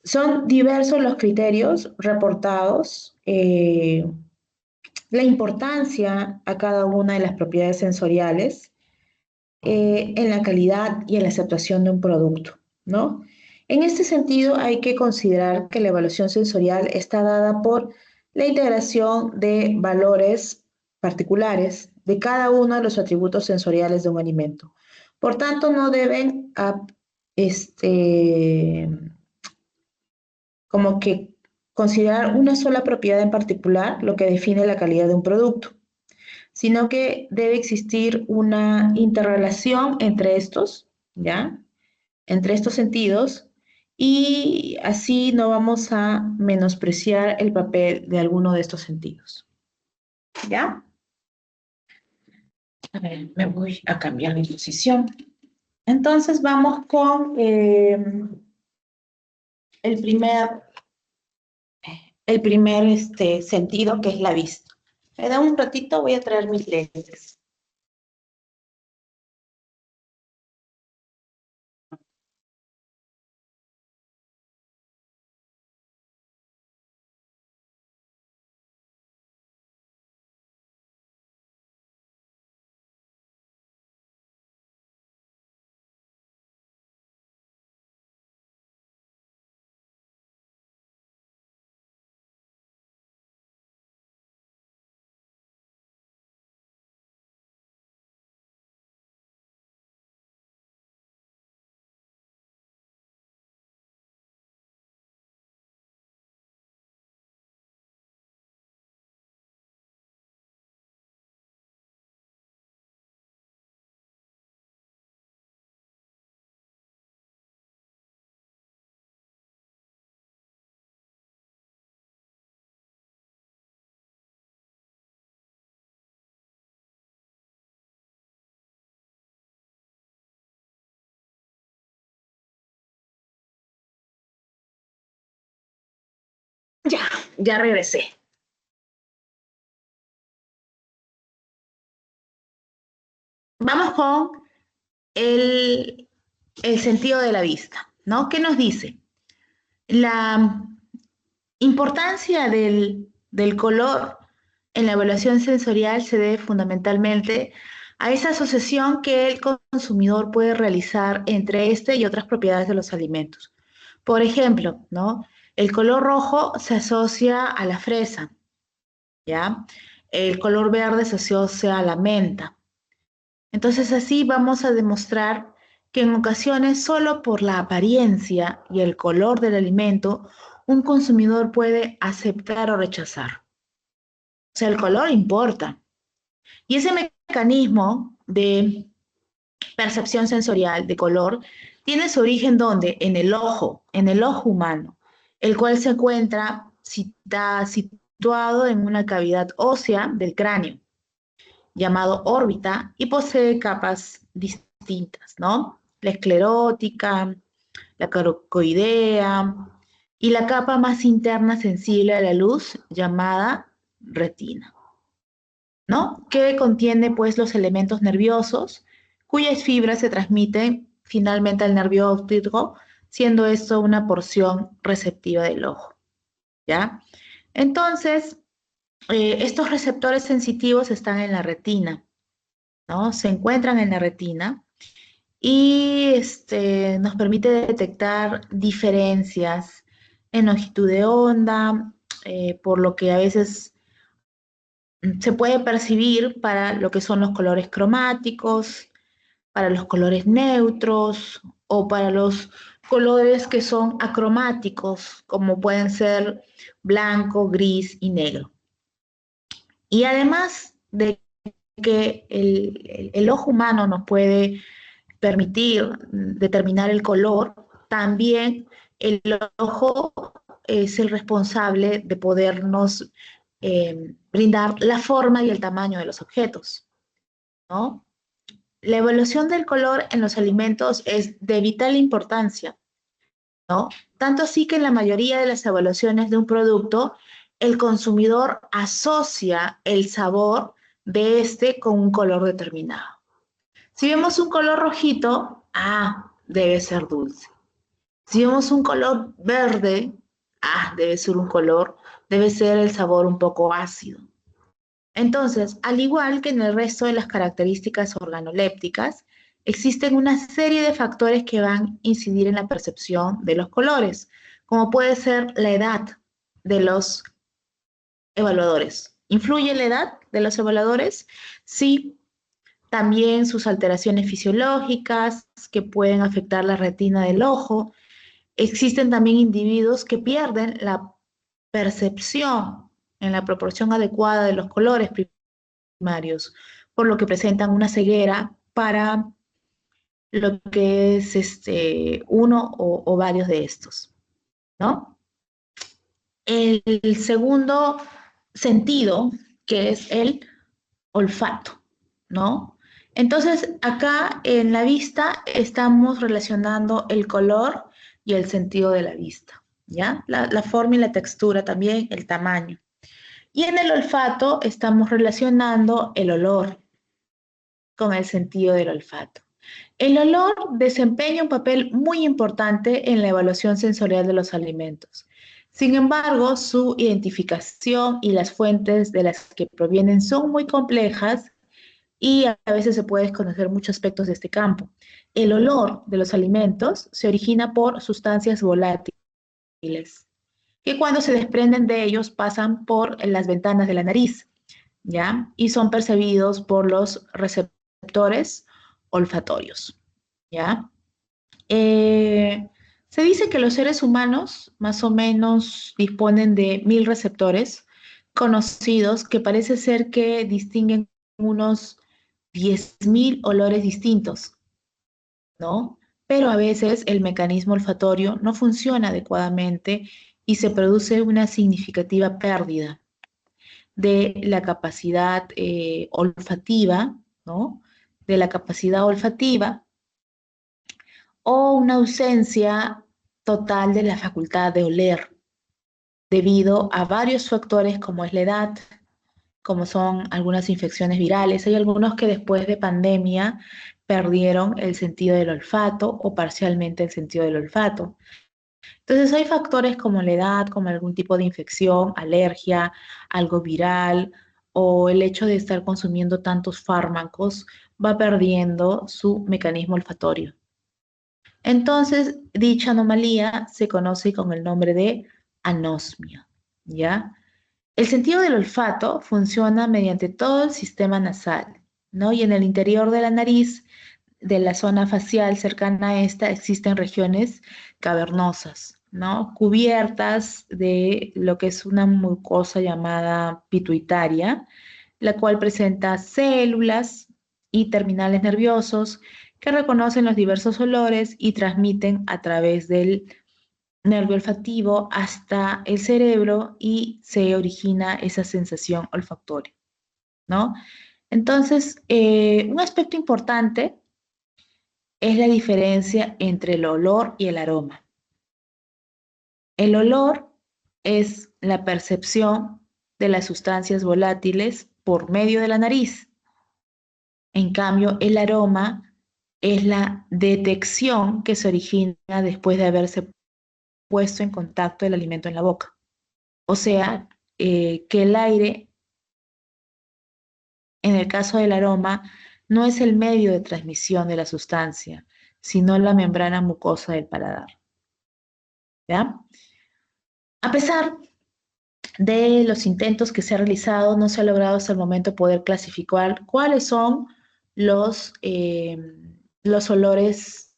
S1: Son diversos los criterios reportados, la importancia a cada una de las propiedades sensoriales en la calidad y en la aceptación de un producto, ¿no? En este sentido, hay que considerar que la evaluación sensorial está dada por la integración de valores particulares de cada uno de los atributos sensoriales de un alimento. Por tanto, no deben este, como que considerar una sola propiedad en particular, lo que define la calidad de un producto, sino que debe existir una interrelación entre estos, ¿ya? Entre estos sentidos, y así no vamos a menospreciar el papel de alguno de estos sentidos, ¿ya? A ver, me voy a cambiar mi posición. Entonces vamos con el primer, sentido, que es la vista. Me da un ratito, voy a traer mis lentes. Ya regresé. Vamos con el, el sentido de la vista, ¿no? ¿Qué nos dice? La importancia del color en la evaluación sensorial se debe fundamentalmente a esa asociación que el consumidor puede realizar entre este y otras propiedades de los alimentos. Por ejemplo, ¿no? El color rojo se asocia a la fresa, ¿ya? El color verde se asocia a la menta. Entonces así vamos a demostrar que en ocasiones solo por la apariencia y el color del alimento un consumidor puede aceptar o rechazar. O sea, el color importa. Y ese mecanismo de percepción sensorial de color tiene su origen ¿dónde? En el ojo humano, el cual se encuentra situado en una cavidad ósea del cráneo, llamado órbita, y posee capas distintas, ¿no? La esclerótica, la carocoidea y la capa más interna sensible a la luz, llamada retina, ¿no? Que contiene pues los elementos nerviosos, cuyas fibras se transmiten finalmente al nervio óptico, siendo esto una porción receptiva del ojo, ¿ya? Entonces, estos receptores sensitivos están en la retina, ¿no? Se encuentran en la retina y nos permite detectar diferencias en longitud de onda, por lo que a veces se puede percibir para lo que son los colores cromáticos, para los colores neutros o para los colores que son acromáticos, como pueden ser blanco, gris y negro. Y además de que el ojo humano nos puede permitir determinar el color, también el ojo es el responsable de podernos brindar la forma y el tamaño de los objetos, ¿no? La evaluación del color en los alimentos es de vital importancia, ¿no? Tanto así que en la mayoría de las evaluaciones de un producto, el consumidor asocia el sabor de este con un color determinado. Si vemos un color rojito, debe ser dulce. Si vemos un color verde, debe ser el sabor un poco ácido. Entonces, al igual que en el resto de las características organolépticas, existen una serie de factores que van a incidir en la percepción de los colores, como puede ser la edad de los evaluadores. ¿Influye la edad de los evaluadores? Sí, también sus alteraciones fisiológicas que pueden afectar la retina del ojo. Existen también individuos que pierden la percepción en la proporción adecuada de los colores primarios, por lo que presentan una ceguera para lo que es uno o varios de estos, ¿no? El segundo sentido, que es el olfato, ¿no? Entonces, acá en la vista estamos relacionando el color y el sentido de la vista, ¿ya? La forma y la textura también, el tamaño. Y en el olfato estamos relacionando el olor con el sentido del olfato. El olor desempeña un papel muy importante en la evaluación sensorial de los alimentos. Sin embargo, su identificación y las fuentes de las que provienen son muy complejas y a veces se puede desconocer muchos aspectos de este campo. El olor de los alimentos se origina por sustancias volátiles que cuando se desprenden de ellos pasan por las ventanas de la nariz, ¿ya? Y son percibidos por los receptores olfatorios, ¿ya? Eh, Se dice que los seres humanos más o menos disponen de 1000 receptores conocidos que parece ser que distinguen unos 10.000 olores distintos, ¿no? Pero a veces el mecanismo olfatorio no funciona adecuadamente y se produce una significativa pérdida de la capacidad olfativa, ¿no? De la capacidad olfativa o una ausencia total de la facultad de oler, debido a varios factores como es la edad, como son algunas infecciones virales. Hay algunos que después de pandemia perdieron el sentido del olfato o parcialmente el sentido del olfato. Entonces hay factores como la edad, como algún tipo de infección, alergia, algo viral o el hecho de estar consumiendo tantos fármacos va perdiendo su mecanismo olfatorio. Entonces, dicha anomalía se conoce con el nombre de anosmia, ¿ya? El sentido del olfato funciona mediante todo el sistema nasal, ¿no? Y en el interior de la nariz, de la zona facial cercana a esta, existen regiones cavernosas, ¿no? Cubiertas de lo que es una mucosa llamada pituitaria, la cual presenta células y terminales nerviosos que reconocen los diversos olores y transmiten a través del nervio olfativo hasta el cerebro y se origina esa sensación olfactoria, ¿no? Entonces, un aspecto importante es la diferencia entre el olor y el aroma. El olor es la percepción de las sustancias volátiles por medio de la nariz. En cambio, el aroma es la detección que se origina después de haberse puesto en contacto el alimento en la boca. O sea, que el aire, en el caso del aroma, no es el medio de transmisión de la sustancia, sino la membrana mucosa del paladar. ¿Ya? A pesar de los intentos que se han realizado, no se ha logrado hasta el momento poder clasificar cuáles son los olores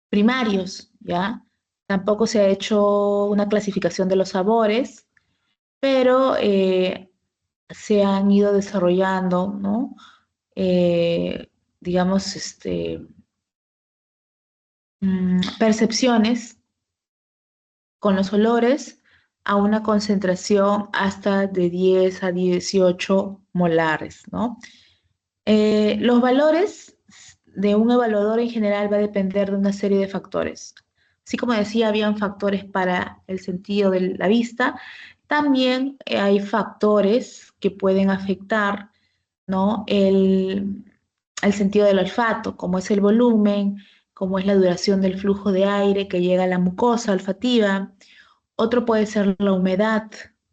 S1: primarios, ¿ya? Tampoco se ha hecho una clasificación de los sabores, pero se han ido desarrollando, ¿no? Digamos, percepciones con los olores a una concentración hasta de 10 a 18 molares, ¿no? Los valores de un evaluador en general va a depender de una serie de factores. Así como decía, habían factores para el sentido de la vista, también hay factores que pueden afectar, ¿no? el sentido del olfato, como es el volumen, como es la duración del flujo de aire que llega a la mucosa olfativa. Otro puede ser la humedad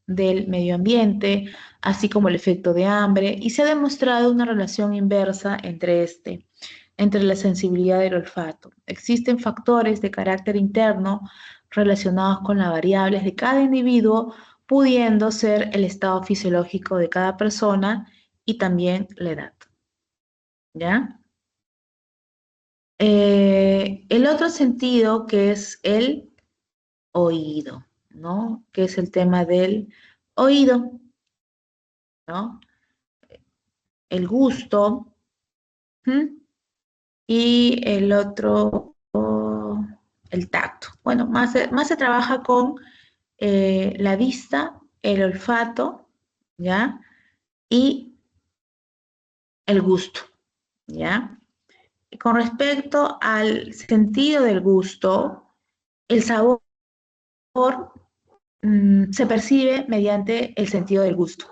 S1: del medio ambiente, así como el efecto de hambre, y se ha demostrado una relación inversa entre la sensibilidad del olfato. Existen factores de carácter interno relacionados con las variables de cada individuo, pudiendo ser el estado fisiológico de cada persona y también la edad. ¿Ya? El otro sentido que es el oído, ¿no? Que es el tema del oído, ¿no? El gusto, ¿m? Y el otro, el tacto. Bueno, más se trabaja con la vista, el olfato, ¿ya? Y el gusto, ¿ya? Con respecto al sentido del gusto, el sabor se percibe mediante el sentido del gusto,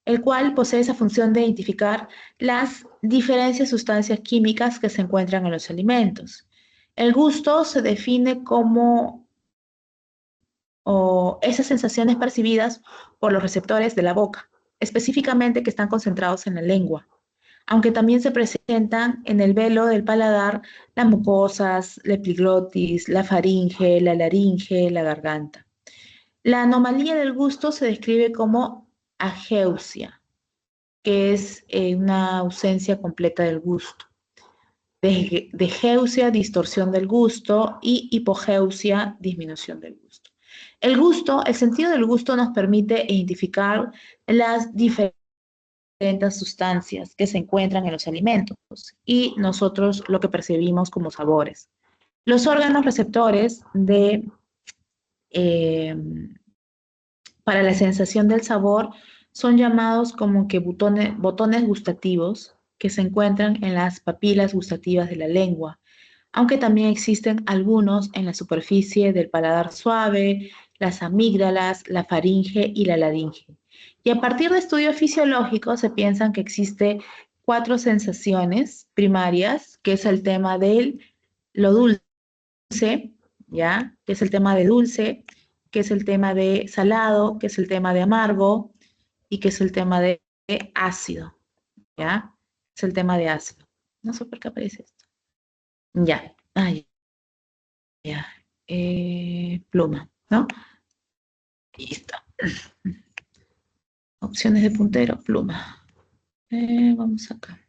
S1: el cual posee esa función de identificar las diferentes sustancias químicas que se encuentran en los alimentos. El gusto se define como esas sensaciones percibidas por los receptores de la boca, específicamente que están concentrados en la lengua, aunque también se presentan en el velo del paladar las mucosas, la epiglotis, la faringe, la laringe, la garganta. La anomalía del gusto se describe como ageusia, que es una ausencia completa del gusto. Degeusia, distorsión del gusto, y hipogeusia, disminución del gusto. El sentido del gusto nos permite identificar las diferentes sustancias que se encuentran en los alimentos y nosotros lo que percibimos como sabores. Los órganos receptores eh, para la sensación del sabor son llamados como que botones gustativos que se encuentran en las papilas gustativas de la lengua, aunque también existen algunos en la superficie del paladar suave, las amígdalas, la faringe y la laringe. Y a partir de estudios fisiológicos se piensan que existe 4 sensaciones primarias, que es el tema de lo dulce, ¿ya? Que es el tema de dulce, que es el tema de salado, que es el tema de amargo y que es el tema de ácido, ¿ya? Es el tema de ácido. No sé por qué aparece esto. Ya, ya. Pluma, ¿no? Listo. Opciones de puntero, pluma. Vamos acá.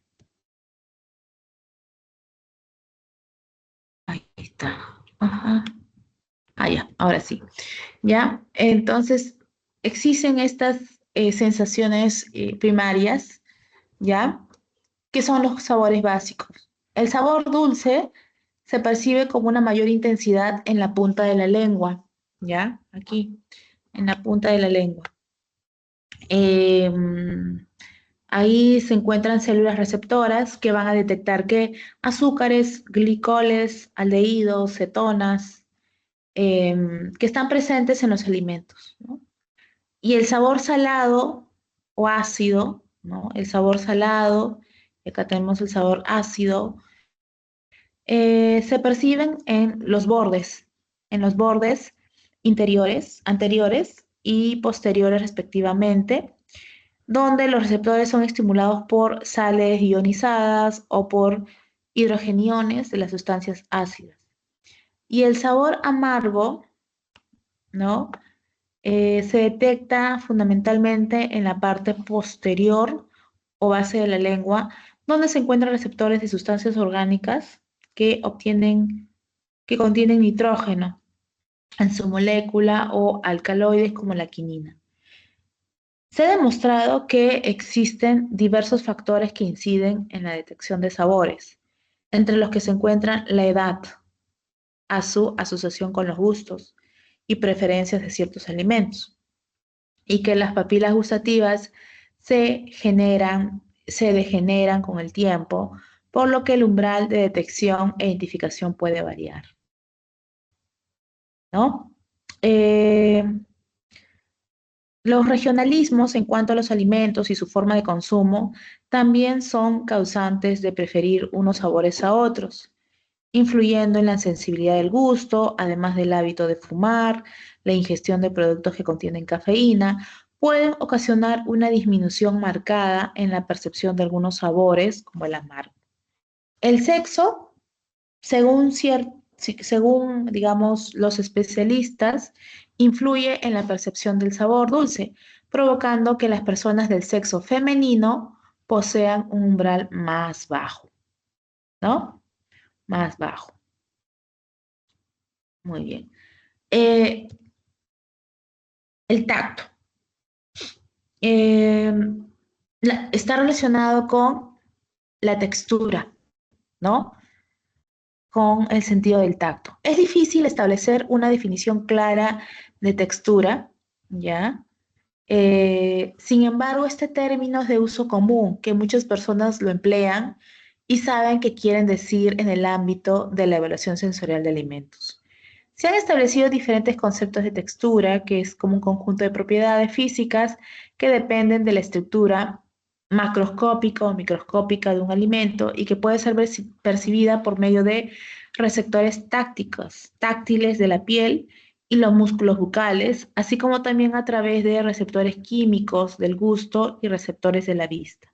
S1: Ahí está. Ajá. Ah, ya, ahora sí. ¿Ya? Entonces, existen estas sensaciones primarias, ¿ya? Que son los sabores básicos. El sabor dulce se percibe como una mayor intensidad en la punta de la lengua, ¿ya? Aquí, en la punta de la lengua. Eh, Ahí se encuentran células receptoras que van a detectar que azúcares, glicoles, aldehídos, cetonas, que están presentes en los alimentos, ¿no? Y el sabor salado o ácido, ¿no? El sabor salado, acá tenemos el sabor ácido, se perciben en los bordes interiores, anteriores y posteriores respectivamente, donde los receptores son estimulados por sales ionizadas o por hidrogeniones de las sustancias ácidas. Y el sabor amargo, ¿no? Se detecta fundamentalmente en la parte posterior o base de la lengua, donde se encuentran receptores de sustancias orgánicas que que contienen nitrógeno en su molécula o alcaloides como la quinina. Se ha demostrado que existen diversos factores que inciden en la detección de sabores, entre los que se encuentran la edad, a su asociación con los gustos y preferencias de ciertos alimentos, y que las papilas gustativas se degeneran con el tiempo, por lo que el umbral de detección e identificación puede variar, ¿no? Eh, los regionalismos en cuanto a los alimentos y su forma de consumo también son causantes de preferir unos sabores a otros, influyendo en la sensibilidad del gusto, además del hábito de fumar, la ingestión de productos que contienen cafeína, pueden ocasionar una disminución marcada en la percepción de algunos sabores, como el amargo. El sexo, según, digamos, los especialistas, influye en la percepción del sabor dulce, provocando que las personas del sexo femenino posean un umbral más bajo, ¿no? Más bajo. Muy bien. Eh, el tacto. Eh, Está relacionado con la textura, ¿no? Con el sentido del tacto. Es difícil establecer una definición clara de textura, ¿ya? Sin embargo, este término es de uso común, que muchas personas lo emplean y saben qué quieren decir en el ámbito de la evaluación sensorial de alimentos. Se han establecido diferentes conceptos de textura, que es como un conjunto de propiedades físicas que dependen de la estructura macroscópica o microscópica de un alimento y que puede ser percibida por medio de receptores táctiles de la piel y los músculos bucales, así como también a través de receptores químicos del gusto y receptores de la vista.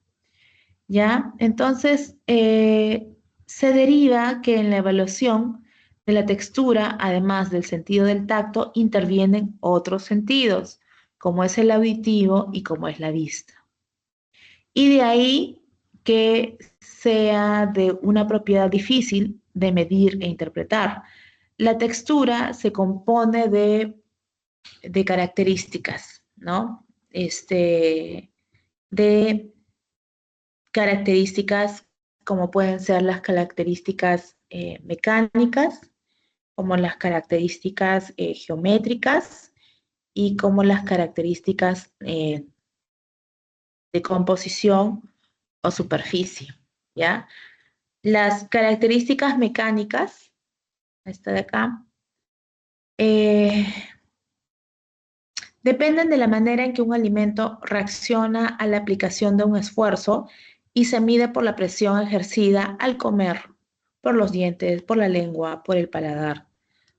S1: ¿Ya? Entonces, se deriva que en la evaluación de la textura, además del sentido del tacto, intervienen otros sentidos, como es el auditivo y como es la vista. Y de ahí que sea de una propiedad difícil de medir e interpretar. La textura se compone de características, ¿no? De características como pueden ser las características mecánicas, como las características geométricas y como las características de composición o superficie, ¿ya? Las características mecánicas, esta de acá, eh, Dependen de la manera en que un alimento reacciona a la aplicación de un esfuerzo y se mide por la presión ejercida al comer, por los dientes, por la lengua, por el paladar.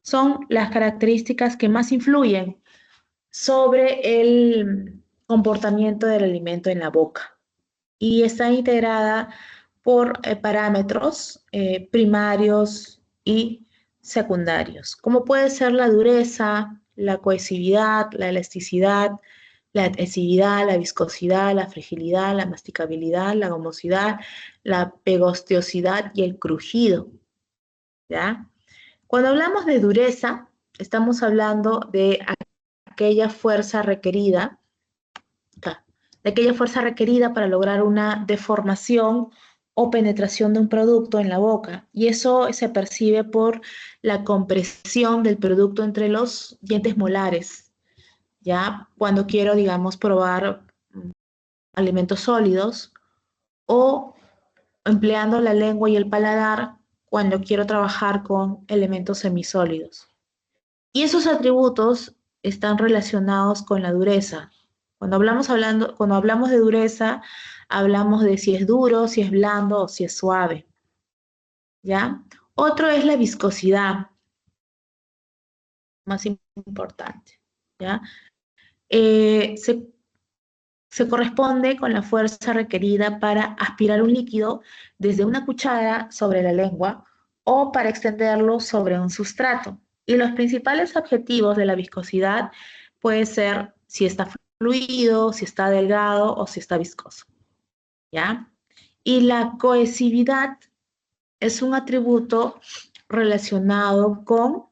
S1: Son las características que más influyen sobre el comportamiento del alimento en la boca y está integrada por parámetros primarios y secundarios, como puede ser la dureza, la cohesividad, la elasticidad, la adhesividad, la viscosidad, la fragilidad, la masticabilidad, la gomosidad, la pegostiosidad y el crujido, ¿ya? Cuando hablamos de dureza, estamos hablando de aquella fuerza requerida, de aquella fuerza requerida para lograr una deformación o penetración de un producto en la boca. Y eso se percibe por la compresión del producto entre los dientes molares, ¿ya? Cuando quiero, digamos, probar alimentos sólidos o empleando la lengua y el paladar cuando quiero trabajar con elementos semisólidos. Y esos atributos están relacionados con la dureza. Cuando hablamos de dureza, hablamos de si es duro, si es blando o si es suave, ¿ya? Otro es la viscosidad, más importante, ¿ya? Eh, se, se corresponde con la fuerza requerida para aspirar un líquido desde una cuchara sobre la lengua o para extenderlo sobre un sustrato. Y los principales objetivos de la viscosidad puede ser si está fluido, si está delgado o si está viscoso, ¿ya? Y la cohesividad es un atributo relacionado con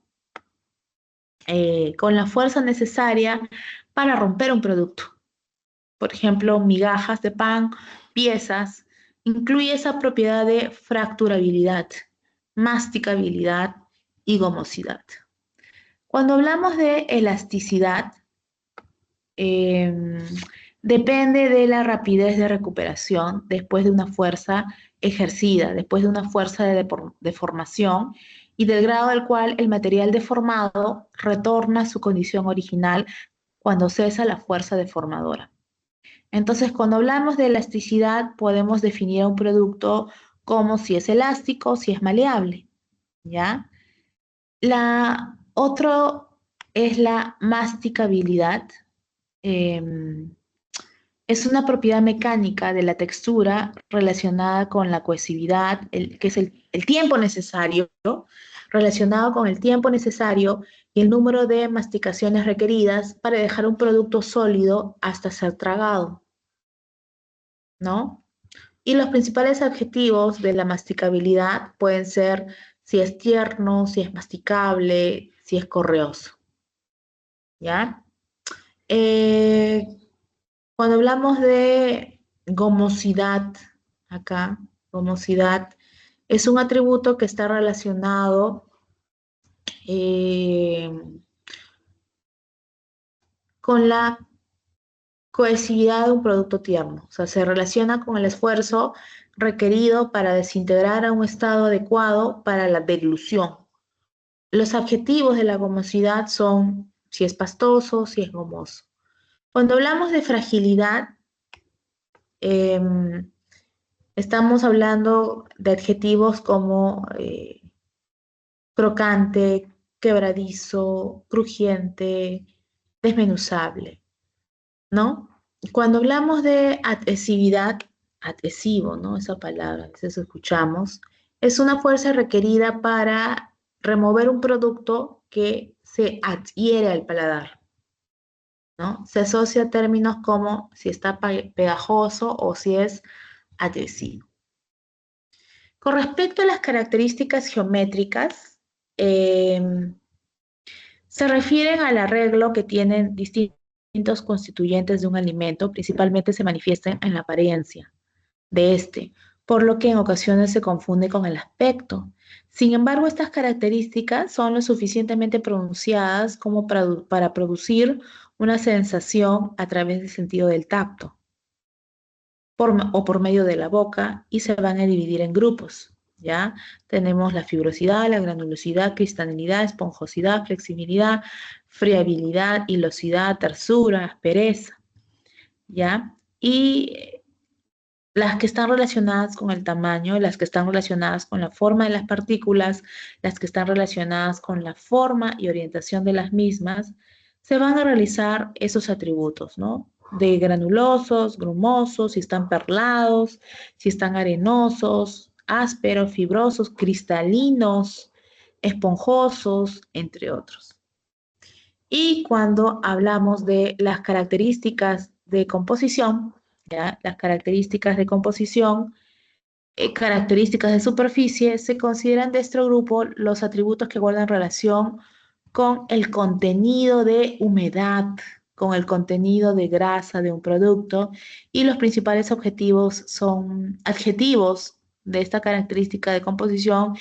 S1: la fuerza necesaria para romper un producto. Por ejemplo, migajas de pan, piezas, incluye esa propiedad de fracturabilidad, masticabilidad y gomosidad. Cuando hablamos de elasticidad, eh, depende de la rapidez de recuperación después de una fuerza ejercida, después de una fuerza de deformación y del grado al cual el material deformado retorna a su condición original cuando cesa la fuerza deformadora. Entonces, cuando hablamos de elasticidad, podemos definir a un producto como si es elástico, si es maleable, ¿ya? La otro es la masticabilidad. Eh, es una propiedad mecánica de la textura relacionada con la cohesividad, que es el tiempo necesario, ¿no? Relacionado con el tiempo necesario y el número de masticaciones requeridas para dejar un producto sólido hasta ser tragado, ¿no? Y los principales adjetivos de la masticabilidad pueden ser si es tierno, si es masticable, si es correoso, ¿ya? Eh, Cuando hablamos de gomosidad, acá, gomosidad, es un atributo que está relacionado eh, con la cohesividad de un producto tierno, o sea, se relaciona con el esfuerzo requerido para desintegrar a un estado adecuado para la deglución. Los adjetivos de la gomosidad son si es pastoso, si es gomoso. Cuando hablamos de fragilidad, eh, estamos hablando de adjetivos como crocante, quebradizo, crujiente, desmenuzable, ¿no? Cuando hablamos de adhesividad, adhesivo, ¿no? Esa palabra, a veces escuchamos, es una fuerza requerida para remover un producto que se adhiere al paladar, ¿no? Se asocia a términos como si está pegajoso o si es adhesivo. Con respecto a las características geométricas, eh, se refieren al arreglo que tienen distintos constituyentes de un alimento, principalmente se manifiestan en la apariencia de este, por lo que en ocasiones se confunde con el aspecto. Sin embargo, estas características son lo suficientemente pronunciadas como para producir una sensación a través del sentido del tacto o por medio de la boca y se van a dividir en grupos. ¿ya? Tenemos la fibrosidad, la granulosidad, cristalinidad, esponjosidad, flexibilidad, friabilidad, hilosidad, tersura, aspereza, ¿ya? Y las que están relacionadas con el tamaño, las que están relacionadas con la forma de las partículas, las que están relacionadas con la forma y orientación de las mismas, se van a realizar esos atributos, ¿no? De granulosos, grumosos, si están perlados, si están arenosos, ásperos, fibrosos, cristalinos, esponjosos, entre otros. Y cuando hablamos de las características de composición, ¿ya? Las características de composición, características de superficie, se consideran de este grupo los atributos que guardan relación con el contenido de humedad, con el contenido de grasa de un producto, y los principales objetivos son adjetivos de esta característica de composición.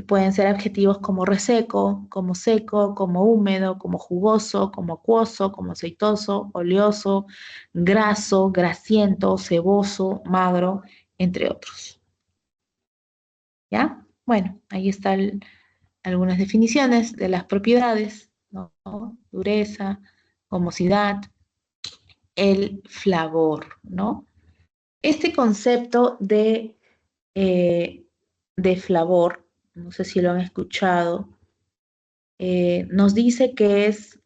S1: Pueden ser adjetivos como reseco, como seco, como húmedo, como jugoso, como acuoso, como aceitoso, oleoso, graso, grasiento, ceboso, magro, entre otros. ¿Ya? Bueno, ahí están algunas definiciones de las propiedades, ¿no? Dureza, gomosidad, el flavor, ¿no? Este concepto de flavor, no sé si lo han escuchado, nos dice que es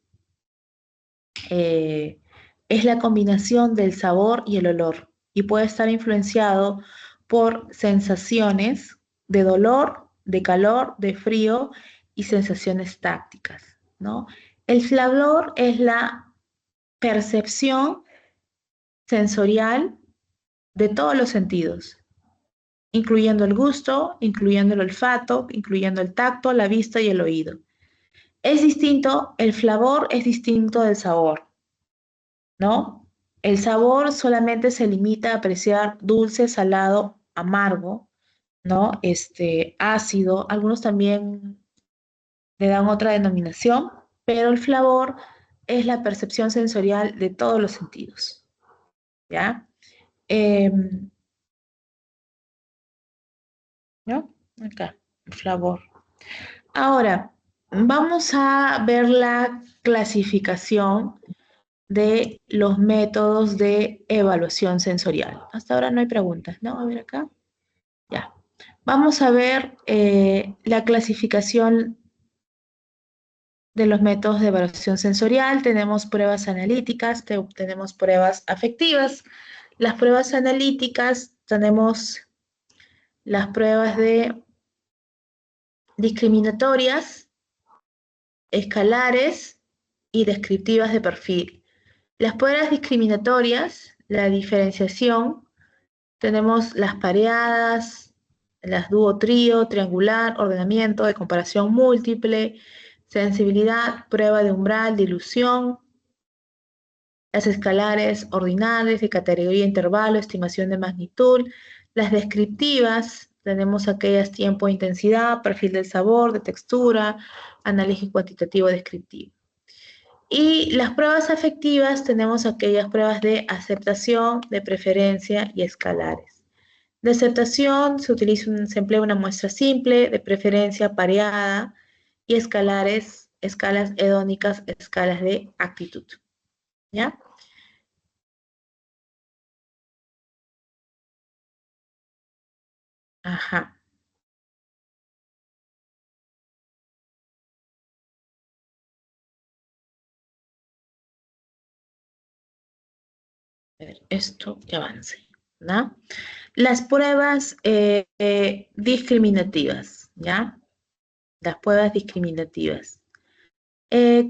S1: la combinación del sabor y el olor y puede estar influenciado por sensaciones de dolor, de calor, de frío y sensaciones tácticas, ¿no? El flavor es la percepción sensorial de todos los sentidos, incluyendo el gusto, incluyendo el olfato, incluyendo el tacto, la vista y el oído. Es distinto, el flavor es distinto del sabor, ¿no? El sabor solamente se limita a apreciar dulce, salado, amargo, ¿no? Ácido, algunos también le dan otra denominación, pero el flavor es la percepción sensorial de todos los sentidos, ¿ya? ¿No? Acá, flavor. Ahora, vamos a ver la clasificación de los métodos de evaluación sensorial. Hasta ahora no hay preguntas, ¿no? A ver acá. Ya. Vamos a ver la clasificación de los métodos de evaluación sensorial. Tenemos pruebas analíticas, tenemos pruebas afectivas. Las pruebas analíticas tenemos las pruebas de discriminatorias, escalares y descriptivas de perfil. Las pruebas discriminatorias, la diferenciación, tenemos las pareadas, las dúo, trío, triangular, ordenamiento, de comparación múltiple, sensibilidad, prueba de umbral, dilución, las escalares ordinales, de categoría intervalo, estimación de magnitud, las descriptivas, tenemos aquellas tiempo e intensidad, perfil del sabor, de textura, análisis cuantitativo descriptivo. Y las pruebas afectivas tenemos aquellas pruebas de aceptación, de preferencia y escalares. De aceptación se emplea una muestra simple, de preferencia pareada, y escalares, escalas hedónicas, escalas de actitud. ¿Ya? Ajá. A ver, esto que avance, ¿no? Las pruebas discriminativas, ¿ya? Las pruebas discriminativas.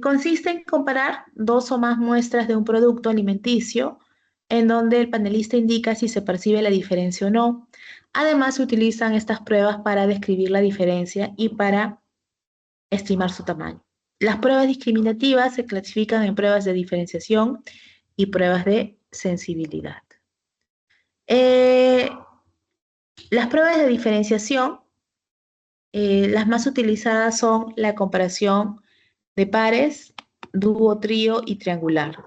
S1: Consiste en comparar dos o más muestras de un producto alimenticio en donde el panelista indica si se percibe la diferencia o no. Además, se utilizan estas pruebas para describir la diferencia y para estimar su tamaño. Las pruebas discriminativas se clasifican en pruebas de diferenciación y pruebas de sensibilidad. Las pruebas de diferenciación, las más utilizadas son la comparación de pares, dúo, trío y triangular.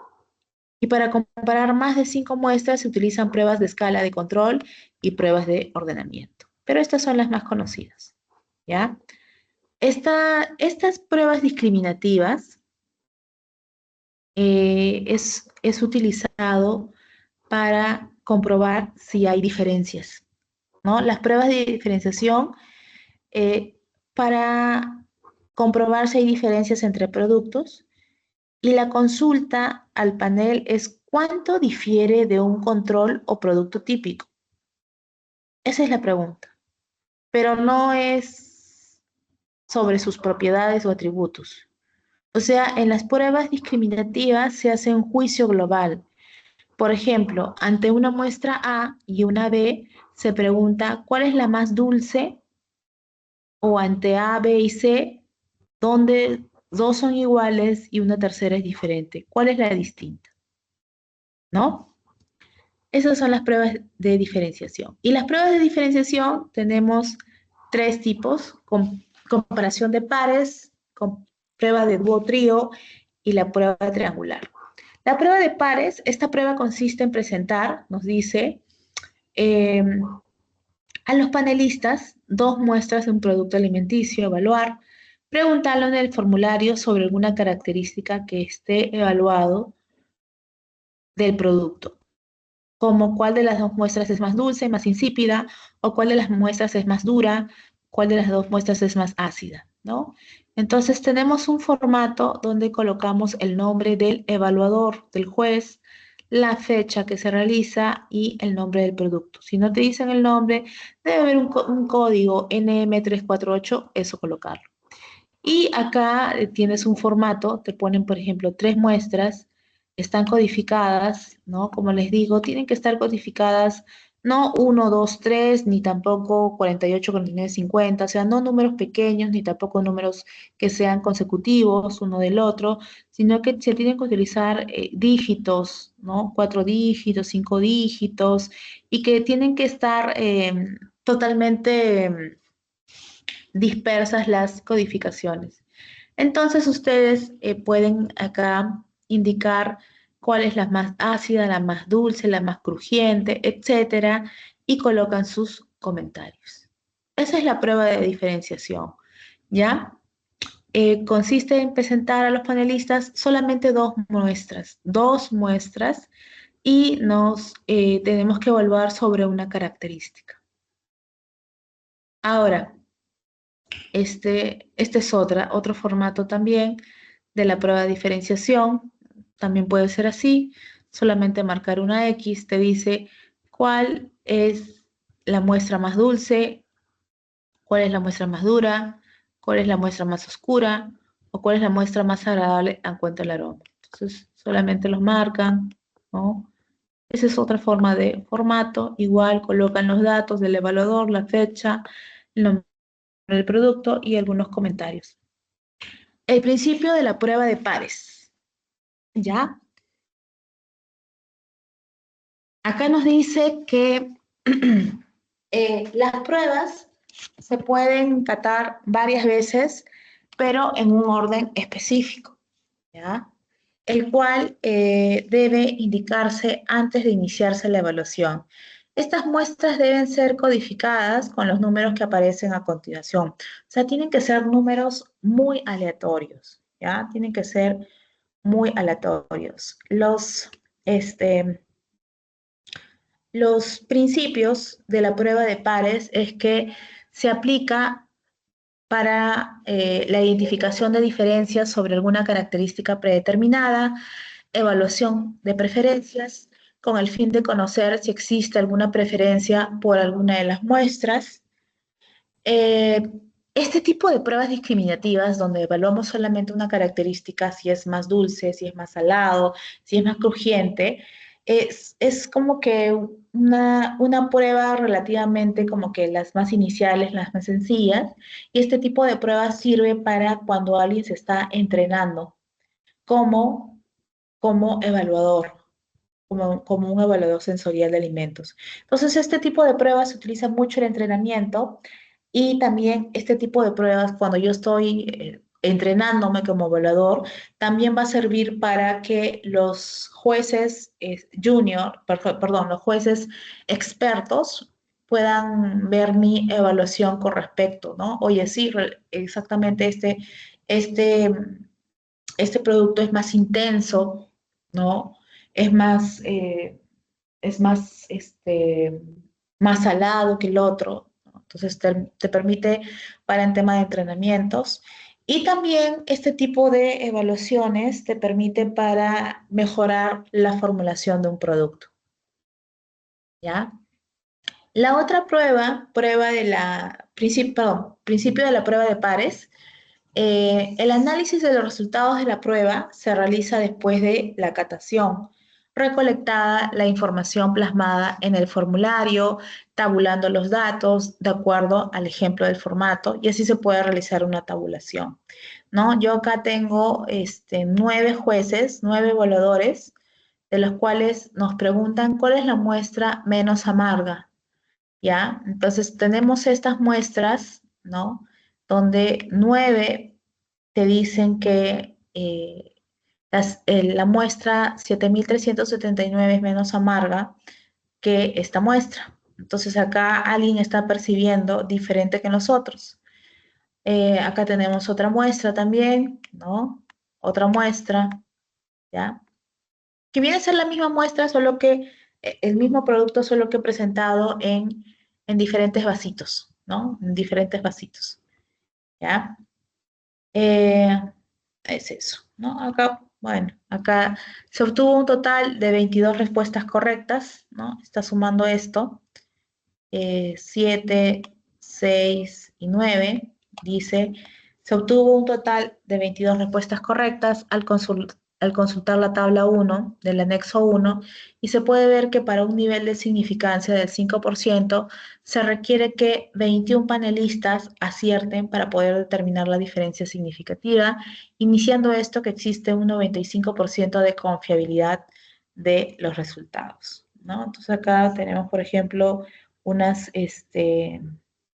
S1: Y para comparar más de 5 muestras se utilizan pruebas de escala de control y pruebas de ordenamiento. pero estas son las más conocidas, ¿ya? Estas pruebas discriminativas es utilizado para comprobar si hay diferencias, ¿no? Las pruebas de diferenciación para comprobar si hay diferencias entre productos, y la consulta al panel es cuánto difiere de un control o producto típico. Esa es la pregunta, pero no es sobre sus propiedades o atributos. O sea, en las pruebas discriminativas se hace un juicio global. Por ejemplo, ante una muestra A y una B, se pregunta cuál es la más dulce, o ante A, B y C, donde dos son iguales y una tercera es diferente. ¿Cuál es la distinta? ¿No? Esas son las pruebas de diferenciación. Y las pruebas de diferenciación tenemos tres tipos: comparación de pares, prueba de dúo trío y la prueba triangular. La prueba de pares, esta prueba consiste en presentar, nos dice, eh, a los panelistas dos muestras de un producto alimenticio, evaluar, preguntarlo en el formulario sobre alguna característica que esté evaluado del producto, como cuál de las dos muestras es más dulce, más insípida, o cuál de las muestras es más dura, cuál de las dos muestras es más ácida, ¿no? Entonces tenemos un formato donde colocamos el nombre del evaluador, del juez, la fecha que se realiza y el nombre del producto. Si no te dicen el nombre, debe haber un código NM348, eso colocarlo. Y acá tienes un formato, te ponen, por ejemplo, tres muestras, están codificadas, ¿no? Como les digo, tienen que estar codificadas, no 1, 2, 3, ni tampoco 48, 49, 50, o sea, no números pequeños, ni tampoco números que sean consecutivos uno del otro, sino que se tienen que utilizar dígitos, ¿no? 4 dígitos, 5 dígitos, y que tienen que estar totalmente dispersas las codificaciones. Entonces ustedes pueden acá indicar cuál es la más ácida, la más dulce, la más crujiente, etcétera, y colocan sus comentarios. Esa es la prueba de diferenciación, ¿ya? Consiste en presentar a los panelistas solamente dos muestras, y nos tenemos que evaluar sobre una característica. Ahora, este es otro formato también de la prueba de diferenciación. También puede ser así, solamente marcar una X, te dice cuál es la muestra más dulce, cuál es la muestra más dura, cuál es la muestra más oscura, o cuál es la muestra más agradable en cuanto al aroma. Entonces, solamente los marcan, ¿no? Esa es otra forma de formato. Igual colocan los datos del evaluador, la fecha, el nombre del producto y algunos comentarios. El principio de la prueba de pares, ¿ya? Acá nos dice que las pruebas se pueden catar varias veces, pero en un orden específico, ¿ya? El cual debe indicarse antes de iniciarse la evaluación. Estas muestras deben ser codificadas con los números que aparecen a continuación. O sea, tienen que ser números muy aleatorios, ¿ya? Tienen que ser muy aleatorios. Los principios de la prueba de pares es que se aplica para la identificación de diferencias sobre alguna característica predeterminada, evaluación de preferencias, con el fin de conocer si existe alguna preferencia por alguna de las muestras. Eh, este tipo de pruebas discriminativas, donde evaluamos solamente una característica, si es más dulce, si es más salado, si es más crujiente, es como que una prueba relativamente como que las más iniciales, las más sencillas, y este tipo de pruebas sirve para cuando alguien se está entrenando como, como evaluador, como un evaluador sensorial de alimentos. Entonces, este tipo de pruebas se utiliza mucho en el entrenamiento, y también este tipo de pruebas, cuando yo estoy entrenándome como evaluador, también va a servir para que los jueces junior, perdón, los jueces expertos puedan ver mi evaluación con respecto, ¿no? Oye, sí, exactamente este, este producto es más intenso, ¿no? Es más, es más, más salado que el otro, ¿no? Entonces te permite para en tema de entrenamientos. Y también este tipo de evaluaciones te permite para mejorar la formulación de un producto, ¿ya? La otra prueba, principio de la prueba de pares, el análisis de los resultados de la prueba se realiza después de la catación, recolectada la información plasmada en el formulario, tabulando los datos de acuerdo al ejemplo del formato, y así se puede realizar una tabulación, ¿no? Yo acá tengo 9 jueces, 9 evaluadores, de los cuales nos preguntan cuál es la muestra menos amarga, ¿ya? Entonces tenemos estas muestras, ¿no? Donde 9 te dicen que la muestra 7379 es menos amarga que esta muestra. Entonces acá alguien está percibiendo diferente que nosotros. Acá tenemos otra muestra también, ¿no? Otra muestra, ¿ya? Que viene a ser la misma muestra, solo que el mismo producto, solo que presentado en diferentes vasitos, ¿no? En diferentes vasitos, ¿ya? Eh, es eso, ¿no? Acá, bueno, acá se obtuvo un total de 22 respuestas correctas, ¿no? Está sumando esto, 7, 6 y 9, dice, se obtuvo un total de 22 respuestas correctas al consultar la tabla 1 del anexo 1 y se puede ver que para un nivel de significancia del 5% se requiere que 21 panelistas acierten para poder determinar la diferencia significativa, iniciando esto que existe un 95% de confiabilidad de los resultados, ¿no? Entonces acá tenemos, por ejemplo, unas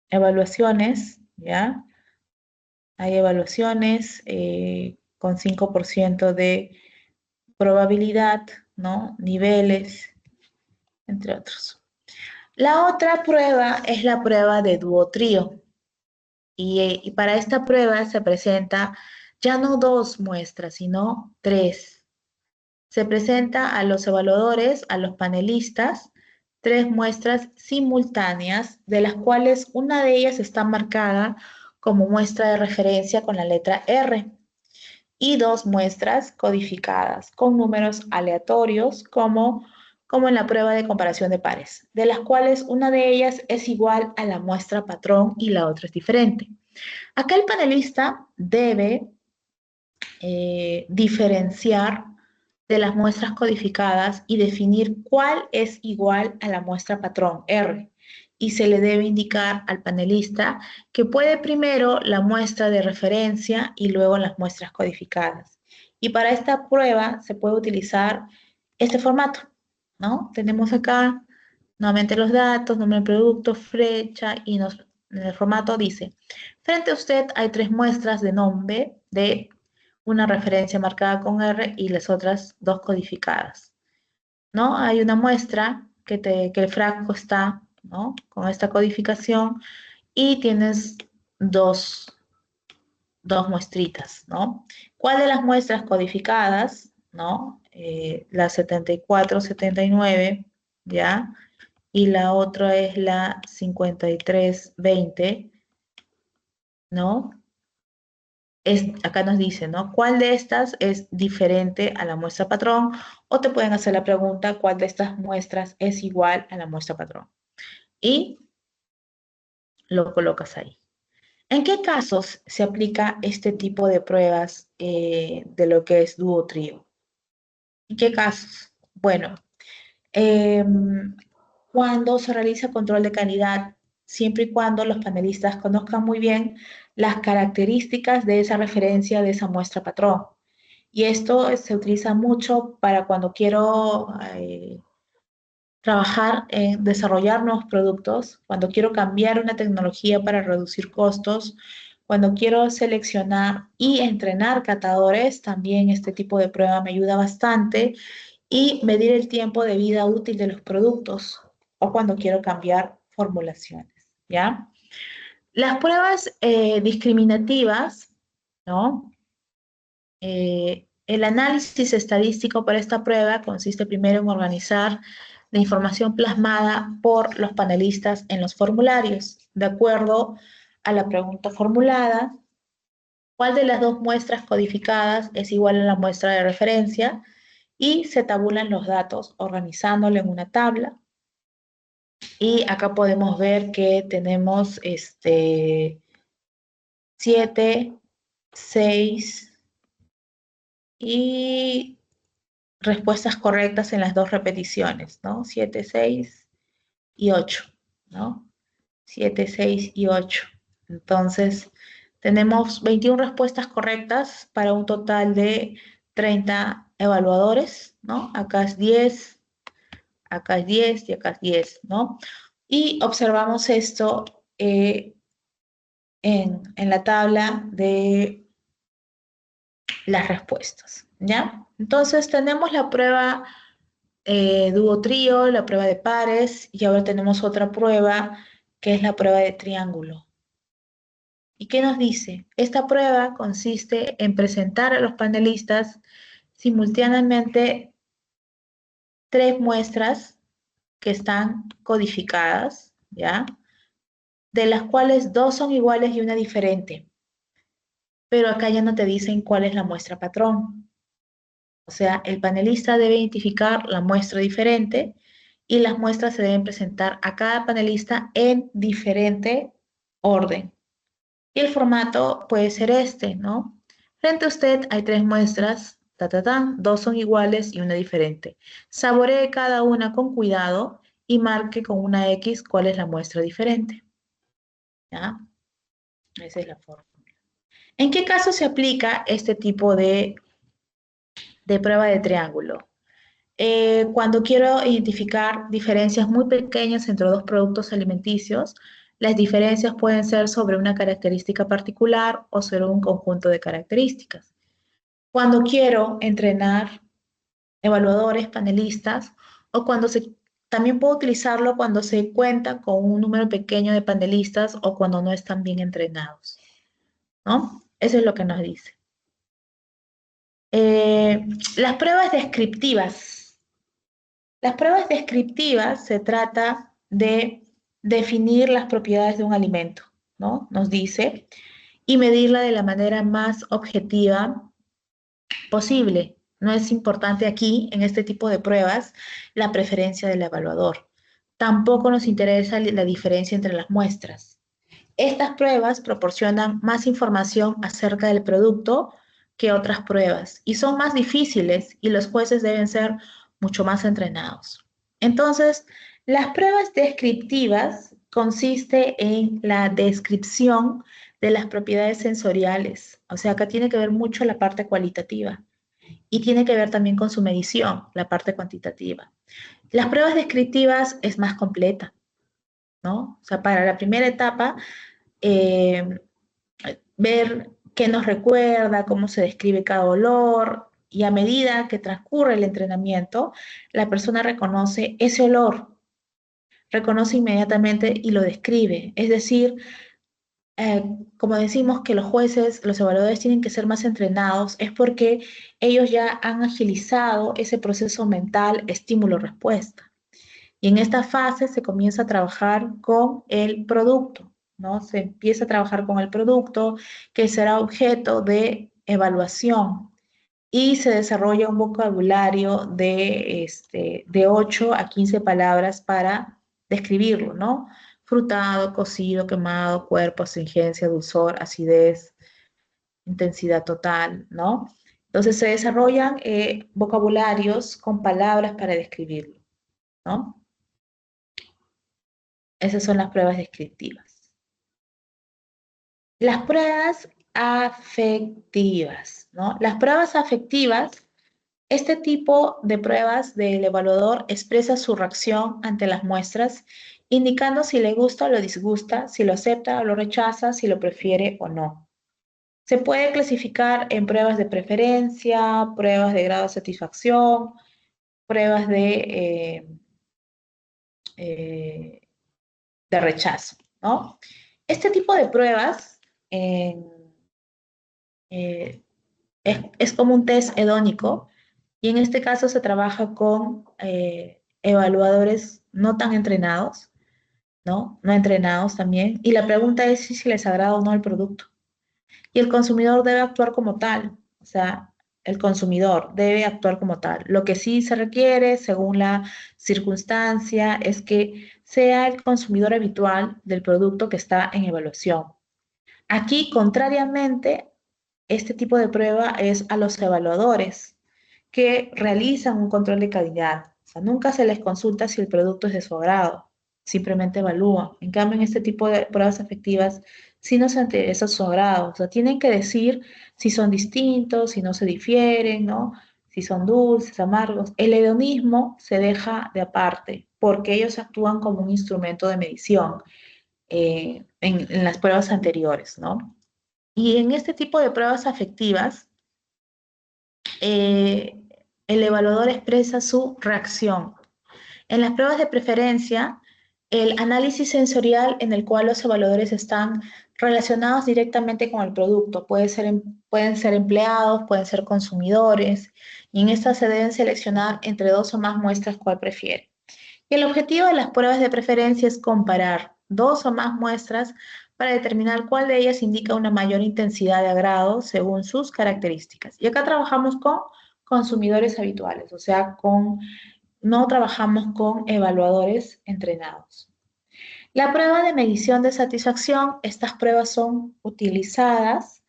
S1: evaluaciones, ¿ya? Hay evaluaciones con 5% de probabilidad, ¿no? Niveles, entre otros. La otra prueba es la prueba de dúo-trío. Y para esta prueba se presenta ya no 2 muestras, sino 3. Se presenta a los evaluadores, a los panelistas, 3 muestras simultáneas, de las cuales una de ellas está marcada como muestra de referencia con la letra R y 2 muestras codificadas con números aleatorios como en la prueba de comparación de pares, de las cuales una de ellas es igual a la muestra patrón y la otra es diferente. Acá el panelista debe diferenciar de las muestras codificadas y definir cuál es igual a la muestra patrón R. Y se le debe indicar al panelista que puede primero la muestra de referencia y luego las muestras codificadas. Y para esta prueba se puede utilizar este formato, ¿no? Tenemos acá nuevamente los datos, nombre del producto, fecha y en el formato dice, frente a usted hay 3 muestras de nombre de una referencia marcada con R y las otras 2 codificadas, ¿no? Hay una muestra que el frasco está, ¿no? Con esta codificación y tienes dos, 2 muestritas, ¿no? ¿Cuál de las muestras codificadas, ¿no? La 7479, ¿ya? Y la otra es la 5320, ¿no? Acá nos dice, ¿no? ¿Cuál de estas es diferente a la muestra patrón? O te pueden hacer la pregunta, ¿cuál de estas muestras es igual a la muestra patrón? Y lo colocas ahí. ¿En qué casos se aplica este tipo de pruebas de lo que es dúo-trío? ¿En qué casos? Bueno, cuando se realiza control de calidad, siempre y cuando los panelistas conozcan muy bien las características de esa referencia, de esa muestra patrón. Y esto se utiliza mucho para cuando quiero trabajar en desarrollar nuevos productos, cuando quiero cambiar una tecnología para reducir costos, cuando quiero seleccionar y entrenar catadores, también este tipo de prueba me ayuda bastante y medir el tiempo de vida útil de los productos o cuando quiero cambiar formulaciones, ¿ya? Las pruebas discriminativas, ¿no? El análisis estadístico para esta prueba consiste primero en organizar la información plasmada por los panelistas en los formularios, de acuerdo a la pregunta formulada, cuál de las dos muestras codificadas es igual a la muestra de referencia, y se tabulan los datos organizándolo en una tabla. Y acá podemos ver que tenemos 7, 6 y respuestas correctas en las dos repeticiones, ¿no? 7, 6 y 8, ¿no? 7, 6 y 8. Entonces, tenemos 21 respuestas correctas para un total de 30 evaluadores, ¿no? Acá es 10, acá es 10 y acá es 10, ¿no? Y observamos esto en la tabla de las respuestas, ¿ya? Entonces tenemos la prueba dúo-trío, la prueba de pares, y ahora tenemos otra prueba que es la prueba de triángulo. ¿Y qué nos dice? Esta prueba consiste en presentar a los panelistas simultáneamente 3 muestras que están codificadas, ¿ya? De las cuales 2 son iguales y una diferente. Pero acá ya no te dicen cuál es la muestra patrón. O sea, el panelista debe identificar la muestra diferente y las muestras se deben presentar a cada panelista en diferente orden. Y el formato puede ser este, ¿no? Frente a usted hay 3 muestras, 2 son iguales y una diferente. Saboree cada una con cuidado y marque con una X cuál es la muestra diferente. ¿Ya? Esa es la forma. ¿En qué caso se aplica este tipo de prueba de triángulo? Cuando quiero identificar diferencias muy pequeñas entre dos productos alimenticios, las diferencias pueden ser sobre una característica particular o sobre un conjunto de características. Cuando quiero entrenar evaluadores, panelistas, o también puedo utilizarlo cuando se cuenta con un número pequeño de panelistas o cuando no están bien entrenados, ¿no? Eso es lo que nos dice. Las pruebas descriptivas. Las pruebas descriptivas se trata de definir las propiedades de un alimento, ¿no? Nos dice, y medirla de la manera más objetiva posible. No es importante aquí, en este tipo de pruebas, la preferencia del evaluador. Tampoco nos interesa la diferencia entre las muestras. Estas pruebas proporcionan más información acerca del producto que otras pruebas y son más difíciles y los jueces deben ser mucho más entrenados. Entonces, las pruebas descriptivas consiste en la descripción de las propiedades sensoriales. O sea, acá tiene que ver mucho la parte cualitativa y tiene que ver también con su medición, la parte cuantitativa. Las pruebas descriptivas es más completa, ¿no? O sea, para la primera etapa, eh, ver qué nos recuerda, cómo se describe cada olor, y a medida que transcurre el entrenamiento, la persona reconoce ese olor, reconoce inmediatamente y lo describe. Es decir, eh, como decimos que los jueces, los evaluadores tienen que ser más entrenados, es porque ellos ya han agilizado ese proceso mental estímulo-respuesta. Y en esta fase se comienza a trabajar con el producto, ¿no? Se empieza a trabajar con el producto que será objeto de evaluación y se desarrolla un vocabulario de 8 a 15 palabras para describirlo, ¿no? Frutado, cocido, quemado, cuerpo, astringencia, dulzor, acidez, intensidad total, ¿no? Entonces se desarrollan vocabularios con palabras para describirlo, ¿no? Esas son las pruebas descriptivas. Las pruebas afectivas, ¿no? Las pruebas afectivas, este tipo de pruebas del evaluador expresa su reacción ante las muestras, indicando si le gusta o lo disgusta, si lo acepta o lo rechaza, si lo prefiere o no. Se puede clasificar en pruebas de preferencia, pruebas de grado de satisfacción, pruebas de de rechazo, ¿no? Este tipo de pruebas es como un test hedónico y en este caso se trabaja con evaluadores no tan entrenados, ¿no? No entrenados también. Y la pregunta es si les agrada o no el producto. Y el consumidor debe actuar como tal, o sea, el consumidor debe actuar como tal. Lo que sí se requiere, según la circunstancia, es que sea el consumidor habitual del producto que está en evaluación. Aquí, contrariamente, este tipo de prueba es a los evaluadores que realizan un control de calidad. O sea, nunca se les consulta si el producto es de su agrado, simplemente evalúan. En cambio, en este tipo de pruebas efectivas, sí no se interesa su agrado. O sea, tienen que decir si son distintos, si no se difieren, ¿no? Si son dulces, amargos. El hedonismo se deja de aparte porque ellos actúan como un instrumento de medición en las pruebas anteriores, ¿no? Y en este tipo de pruebas afectivas, eh, el evaluador expresa su reacción. En las pruebas de preferencia, el análisis sensorial en el cual los evaluadores están relacionados directamente con el producto. Pueden ser empleados, pueden ser consumidores, y en estas se deben seleccionar entre dos o más muestras cuál prefiere. Y el objetivo de las pruebas de preferencia es comparar dos o más muestras para determinar cuál de ellas indica una mayor intensidad de agrado según sus características. Y acá trabajamos con consumidores habituales, o sea, no trabajamos con evaluadores entrenados. La prueba de medición de satisfacción, estas pruebas son utilizadas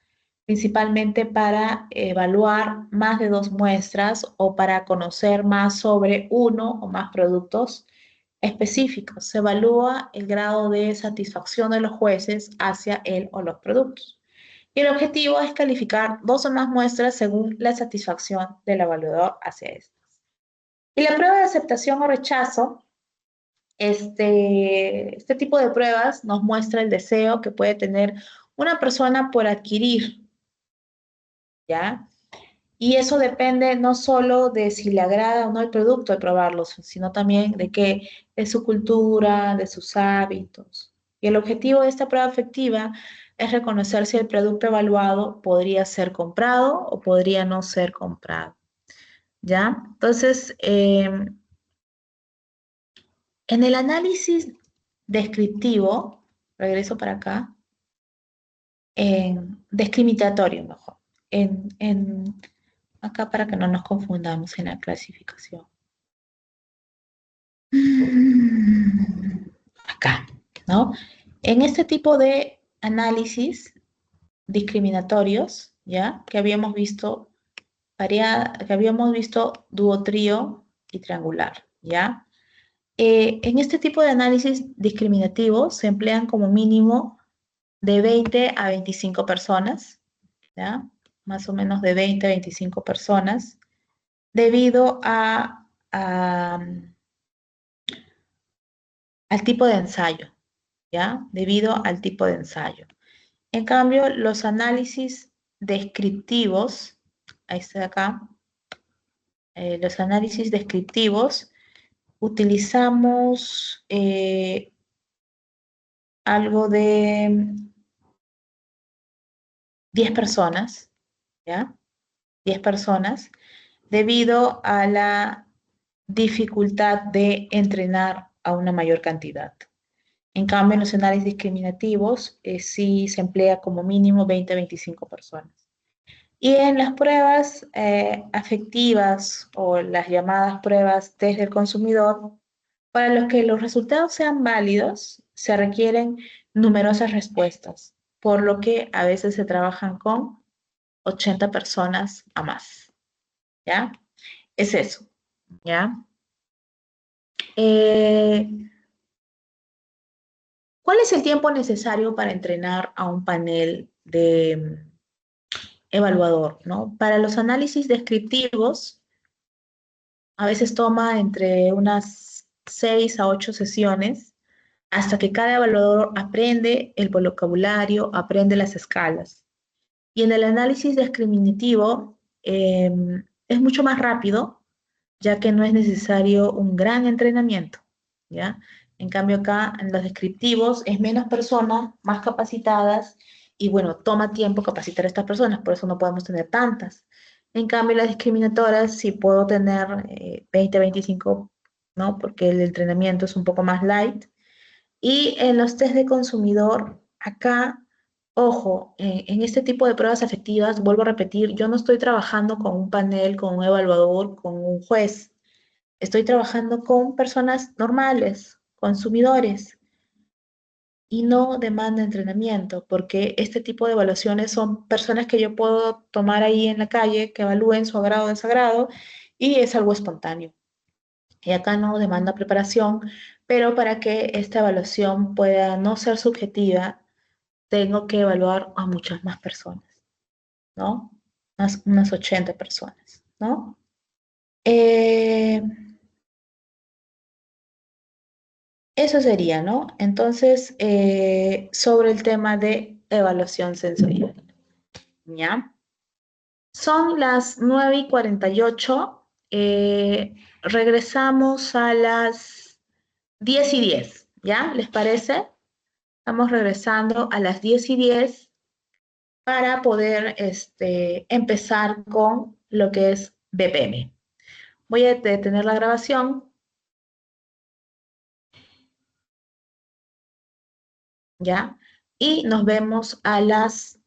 S1: principalmente para evaluar más de dos muestras o para conocer más sobre uno o más productos específicos. Se evalúa el grado de satisfacción de los jueces hacia él o los productos. Y el objetivo es calificar dos o más muestras según la satisfacción del evaluador hacia estas. Y la prueba de aceptación o rechazo, este tipo de pruebas nos muestra el deseo que puede tener una persona por adquirir, ¿ya? Y eso depende no solo de si le agrada o no el producto al probarlo, sino también de qué, de su cultura, de sus hábitos. Y el objetivo de esta prueba afectiva es reconocer si el producto evaluado podría ser comprado o podría no ser comprado. ¿Ya? Entonces, en el análisis descriptivo, regreso para acá, en discriminatorio mejor, acá para que no nos confundamos en la clasificación. Acá, ¿no? En este tipo de análisis discriminatorios, ¿ya? Que habíamos visto dúo, trío y triangular, ¿ya? En este tipo de análisis discriminativo se emplean como mínimo de 20 a 25 personas, ¿ya? Más o menos de 20 a 25 personas, debido al tipo de ensayo, ¿ya? Debido al tipo de ensayo. En cambio, los análisis descriptivos, ahí está acá, los análisis descriptivos, utilizamos algo de 10 personas, ¿ya? 10 personas, debido a la dificultad de entrenar a una mayor cantidad. En cambio, en los análisis discriminativos, sí se emplea como mínimo 20 a 25 personas. Y en las pruebas afectivas o las llamadas pruebas desde el consumidor, para los que los resultados sean válidos, se requieren numerosas respuestas, por lo que a veces se trabajan con 80 personas a más, ¿ya? Es eso, ¿ya? Eh, ¿Cuál es el tiempo necesario para entrenar a un panel de evaluador, ¿no? Para los análisis descriptivos, a veces toma entre unas 6 a 8 sesiones hasta que cada evaluador aprende el vocabulario, aprende las escalas. Y en el análisis discriminativo es mucho más rápido, ya que no es necesario un gran entrenamiento, ¿ya? En cambio acá, en los descriptivos, es menos personas, más capacitadas, y bueno, toma tiempo capacitar a estas personas, por eso no podemos tener tantas. En cambio, las discriminatoras sí puedo tener 20, 25, ¿no? Porque el entrenamiento es un poco más light. Y en los test de consumidor, acá, ojo, en este tipo de pruebas afectivas, vuelvo a repetir, yo no estoy trabajando con un panel, con un evaluador, con un juez. Estoy trabajando con personas normales, consumidores, y no demanda entrenamiento, porque este tipo de evaluaciones son personas que yo puedo tomar ahí en la calle, que evalúen su agrado o desagrado, y es algo espontáneo. Y acá no demanda preparación, pero para que esta evaluación pueda no ser subjetiva, tengo que evaluar a muchas más personas, ¿no? Unas 80 personas, ¿no? Eh, Eso sería, ¿no? Entonces, sobre el tema de evaluación sensorial, ¿ya? Son las 9:48. Regresamos a las 10:10, ¿ya? ¿Les parece? Estamos regresando a las 10:10 para poder empezar con lo que es BPM. Voy a detener la grabación, ¿ya? Y nos vemos a las